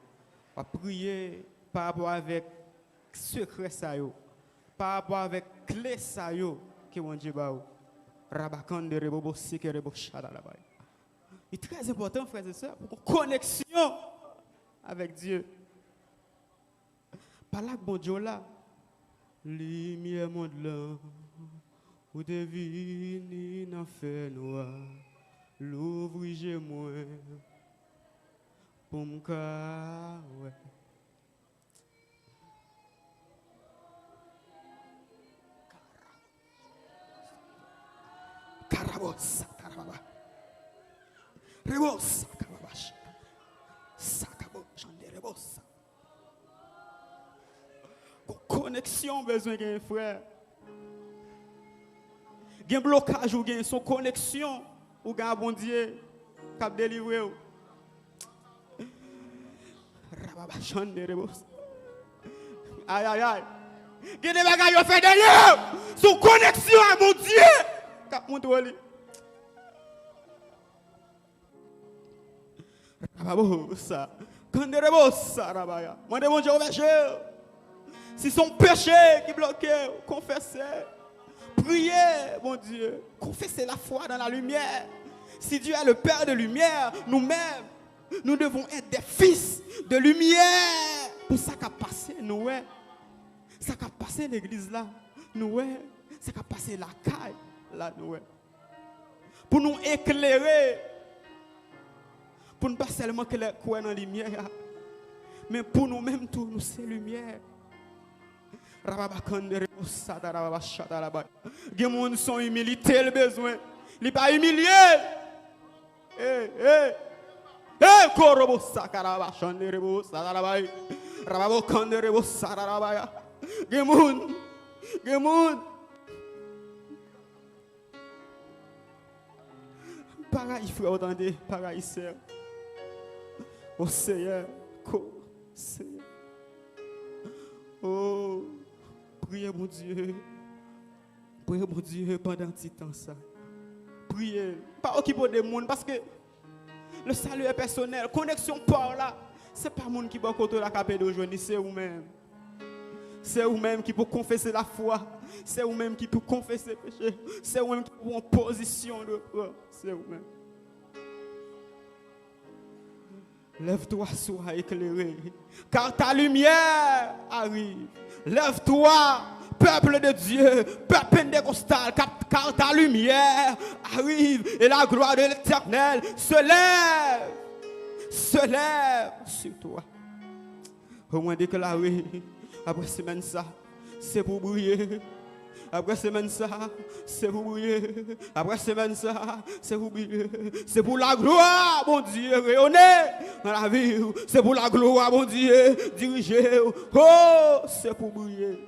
B: On va prier par rapport avec secret ça yo. Par rapport avec clé ça yo que mon Dieu ba ou. Rabakande rebobo sike rebo shada là-bas. Il est très important frères et sœurs pour une connexion avec Dieu. Par là que bon Dieu là. Lumière monde là. Ou devine dans fait noir, l'ouvrir moi pour me ouais. Carabossa, carababa. Rebossa, carababash. Sacabo, chande rebossa. Connexion besoin d'un frère. Il y a un blocage ou il y a son connexion ou il y a un bon Dieu qui a délivré. Aïe, aïe, aïe. Il y a des bagages qui ont fait derrière. Son connexion à mon Dieu qui a montré. Rababosa. Quand des rebosa, rabaya. Moi, mon Dieu, si son péché qui bloque, confessez. Priez, mon Dieu. Confessez la foi dans la lumière. Si Dieu est le Père de lumière, nous-mêmes, nous devons être des fils de lumière. Pour ça qu'a passé, nous, ouais. Ça qu'a passé l'église là, nous, ouais. Ça qu'a passé la caille là, nous, ouais. Pour nous éclairer. Pour ne pas seulement que les coins dans la lumière, mais pour nous-mêmes, tout, nous, c'est lumière. Il y a des gens qui sont humilité, le besoin. Il n'est pas humilié. Korobo sakaraba shanderebo sadarabai. Rababo kanderebo sadarabaya. Gemun. Pareil frère, attendez, pareil sœur. Oh Seigneur, Seigneur. Oh, priez mon Dieu. Priez mon Dieu pendant petit temps ça. Priez. Pas occuper des monde parce que le salut est personnel. Connexion par là. C'est pas le monde qui va côté la capée d'aujourd'hui, c'est vous-même. C'est vous-même qui peut confesser la foi. C'est vous-même qui peut confesser le péché. C'est vous-même qui peut en position de foi. C'est vous-même. Lève-toi, sois éclairé. Car ta lumière arrive. Lève-toi, peuple de Dieu, peuple pentecostal, car ta lumière arrive. Et la gloire de l'Éternel se lève sur toi. Au moins déclaré, après semaine ça, c'est pour briller. Après semaine ça, c'est pour briller. Après semaine ça, c'est pour briller. C'est pour la gloire, mon Dieu, rayonner dans la vie. C'est pour la gloire, mon Dieu, diriger. Oh, c'est pour briller.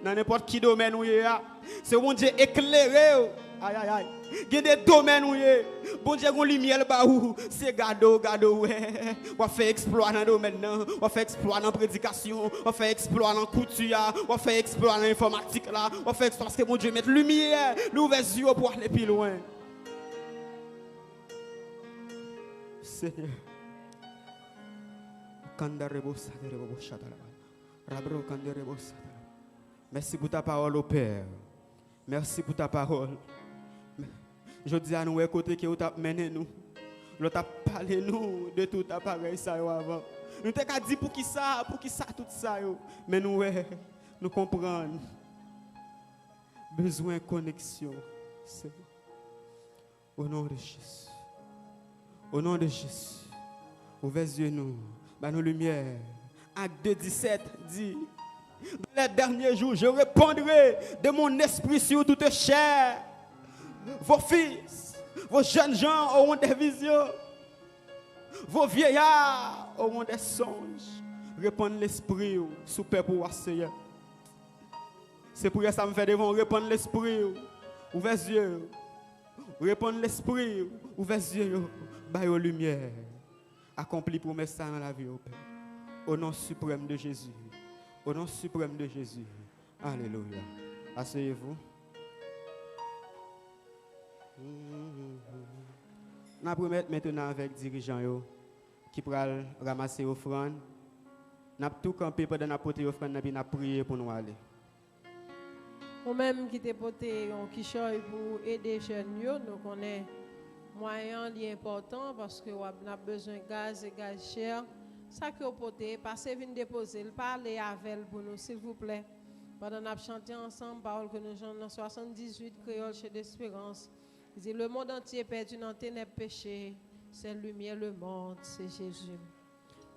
B: Dans n'importe qui domaine où il y a. C'est mon Dieu éclairé. Aïe, aïe, aïe. Il y a des domaines où il y a. Bon Dieu, on lumière là où c'est gado, ouais. On fait exploit dans le domaine, on fait exploit dans la prédication, on fait exploit dans la couture, on fait exploit dans l'informatique là, on fait exploit parce que mon Dieu met lumière, l'ouvre les yeux pour aller plus loin. Seigneur. Merci pour ta parole, au Père. Merci pour ta parole. Je dis à nous, écoutez que vous avez mené nous. Vous avez parlé nous de tout appareil ça avant. Nous t'avons dit pour qui ça tout ça. Mais nous comprenons. Besoin de connexion. Au nom de Jésus. Au nom de Jésus. Ouvrez les yeux nous. Bah nos lumières. Acte 2:17 dit. Dans les derniers jours, je répandrai de mon esprit sur toute chair. Vos fils, vos jeunes gens auront des visions. Vos vieillards auront des songes. Répandre l'esprit sous peuple ou Seigneur. C'est pour ça que ça me fait devant répandre l'esprit. Ouvrez les yeux. Répandre l'esprit. Ouvrez les yeux. Baille aux lumières. Accomplis promesse dans la vie au Père. Au nom suprême de Jésus. Au nom suprême de Jésus. Alléluia. Asseyez-vous. Nous allons mettre maintenant avec les dirigeants qui pourront ramasser l'offrande. Nous allons tout camper pendant la portée l'offrande et nous allons prier pour nous aller.
C: Nous-mêmes qui t'ai porté un quichoy pour aider les jeunes, nous connaissons moyen important parce que nous avons besoin de gaz et gaz cher. Ça que vous portez, passez, venez déposer, parlez avec pour nous, s'il vous plaît. Pendant que nous chantons ensemble, parole que nous chantons dans 78 créoles chez d'espérance. Il dit, le monde entier perdu dans ténèbres péché, c'est lumière, le monde, c'est Jésus.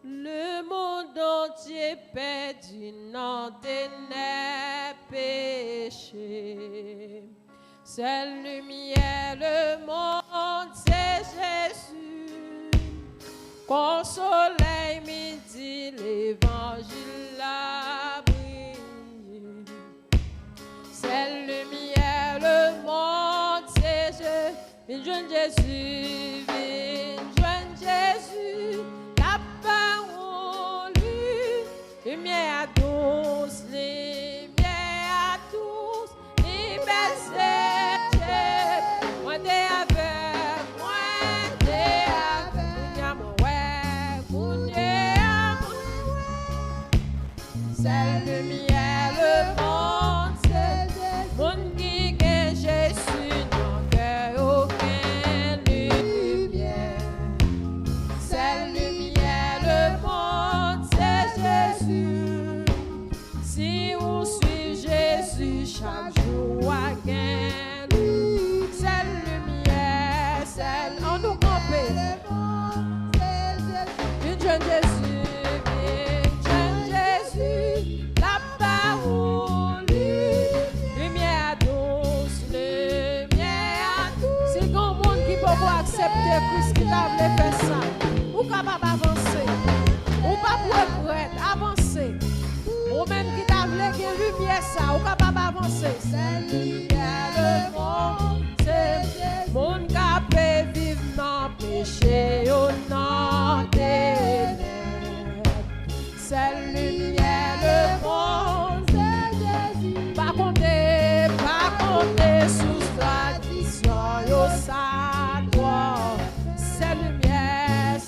C: Le monde entier perdu dans ténèbres péché, c'est lumière, le monde, c'est Jésus. Quand soleil midi, l'évangile a brillé. C'est lumière, le monde, c'est Jésus. Viens joindre Jésus, viens joindre Jésus. La parole, lumière à tous, lumière à tous. Liberté, moi t'es avec, moi t'es avec. C'est lumière, le monde, c'est mon qui est Jésus, non que aucun lumière.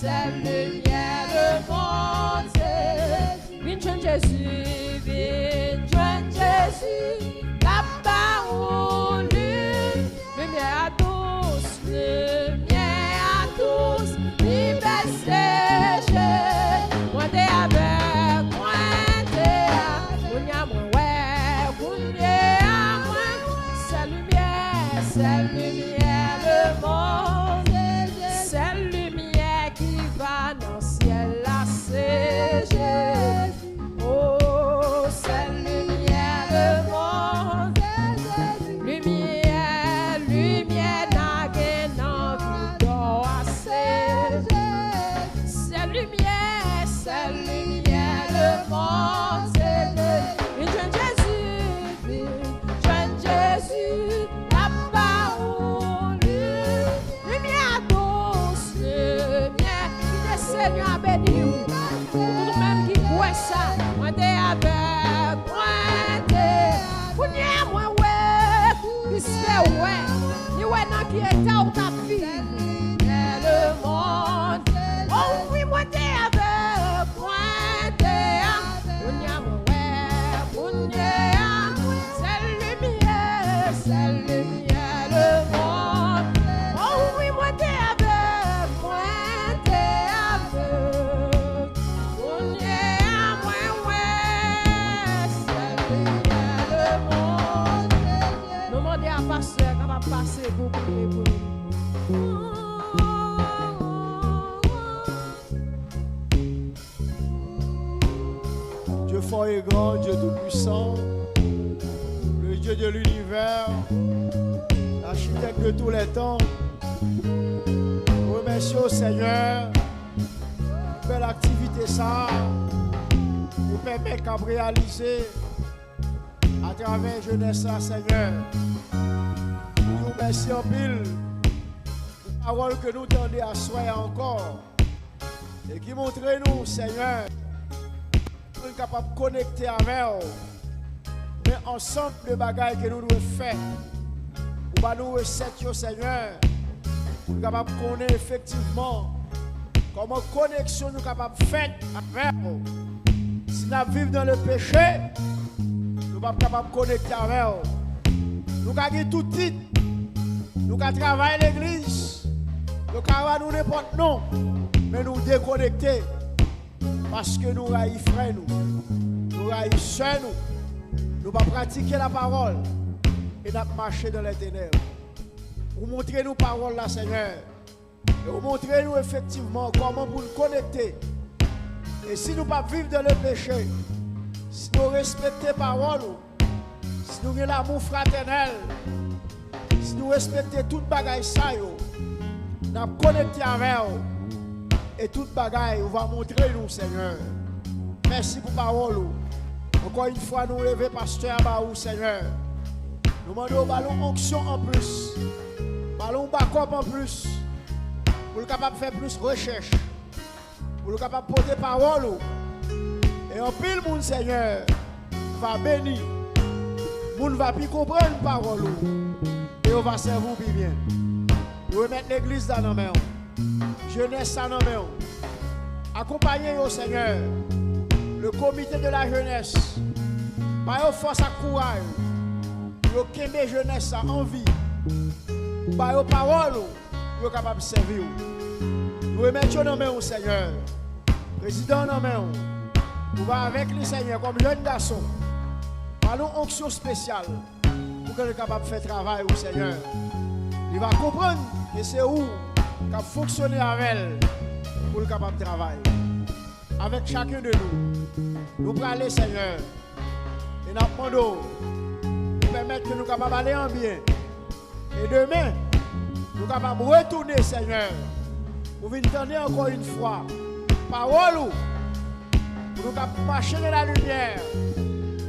C: c'est lumière le monde. Viens joindre Jésus, viens joindre Jésus. Là-bas où lumière à tous, lumière à tous. Liberté, moi t'es avec moi, c'est lumière le monde, c'est lumière qui va dans le ciel là, c'est Jésus. Oh, c'est lumière le monde, lumière, lumière n'a qu'un envie d'or, c'est lumière le monde, c'est jeune Jésus, jeune Jésus. Seigneur a béni vous. Pour tout même qui croit ça, moi t'es avec moi, pour n'y moi ouais, qui se fait ouais, ni ouais non qui est à ou ta fille, le monde. Oh oui, moi t'es avec moi, pour n'y moi ouais, pour n'y c'est lumière le monde. Oh oui, moi t'es avec moi. Pasteur, on va passer pour prier pour nous.
A: Dieu fort et grand, Dieu tout-puissant, le Dieu de l'univers, l'architecte de tous les temps. Remercie au Seigneur pour l'activité ça, pour permettre qu'à réaliser à travers jeunesse ça, Seigneur. Nous remercions en pile pour la parole que nous tendons à soi encore et qui montre nous, Seigneur, nous sommes capables de connecter avec vous, mais ensemble de bagailles que nous devons faire pour nous recettes, Seigneur, nous sommes capables de connaître effectivement comment connexion nous sommes capables de faire avec vous. Si nous vivons dans le péché, nous ne sommes pas capables de connecter avec vous. Nous avons tout titre. Nous avons travaillé l'église. Nous avons n'importe non. Mais nous déconnecter. Parce que nous raillons frères nous. Nous raillons soeurs nous. Nous ne pas pratiquer la parole. Et nous marcher dans les ténèbres. Vous montrez nous parole là, Seigneur. Et vous montrez nous effectivement comment vous nous connecter. Et si nous ne pas vivre dans le péché, si nous respectons la parole, si nous avons l'amour fraternel, si nous respectons toute bagaille ça, nous sommes connectés avec vous. Et toute bagaille, on va montrer nous, Seigneur. Merci pour la parole. Encore une fois, nous levons pasteur à vous, Seigneur. Nous demandons ballon onction en plus. Ballon backup en plus. Pour le capable de faire plus de recherche. Pour le capable de porter parole. Et en pile, mon Seigneur, va bénir. Moun va plus comprendre la parole. Et on va servir plus bien. Nous remettre l'église dans nos mains. Jeunesse dans nos mains. Accompagnez au Seigneur. Le comité de la jeunesse. Par force à courage. Yo kembe jeunesse a envie. Par yo parole. Yo capable de servir. Nous remettons nos mains au Seigneur. Président nos mains. Nous va avec le Seigneur comme jeune garçon. Parlons onction spéciale pour que le capable de faire travail au Seigneur. Il va comprendre que c'est où qu'il a fonctionné avec elle pour le capable de travailler. Avec chacun de nous, nous prenons aller, Seigneur. Et nous demandons de permettre que nous capables d'aller en bien. Et demain, nous capables de retourner, Seigneur, pour venir entendre encore une fois parole pour nous capables de marcher dans la lumière,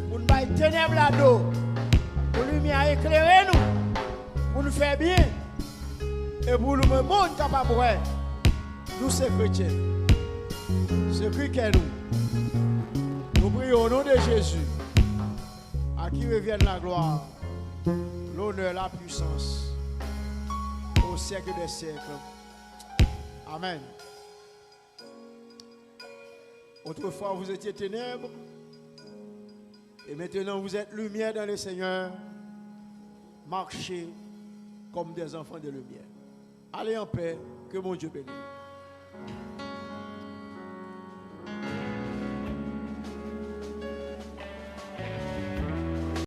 A: pour nous faire ténèbres là-dedans, pour la lumière éclairer nous, pour nous faire bien, et pour nous monde capable de voir, nous sommes chrétiens. C'est Christ qui est nous. Nous prions au nom de Jésus, à qui revienne la gloire, l'honneur, la puissance, au siècle des siècles. Amen. Autrefois, vous étiez ténèbres. Et maintenant, vous êtes lumière dans le Seigneur. Marchez comme des enfants de lumière. Allez en paix. Que mon Dieu bénisse.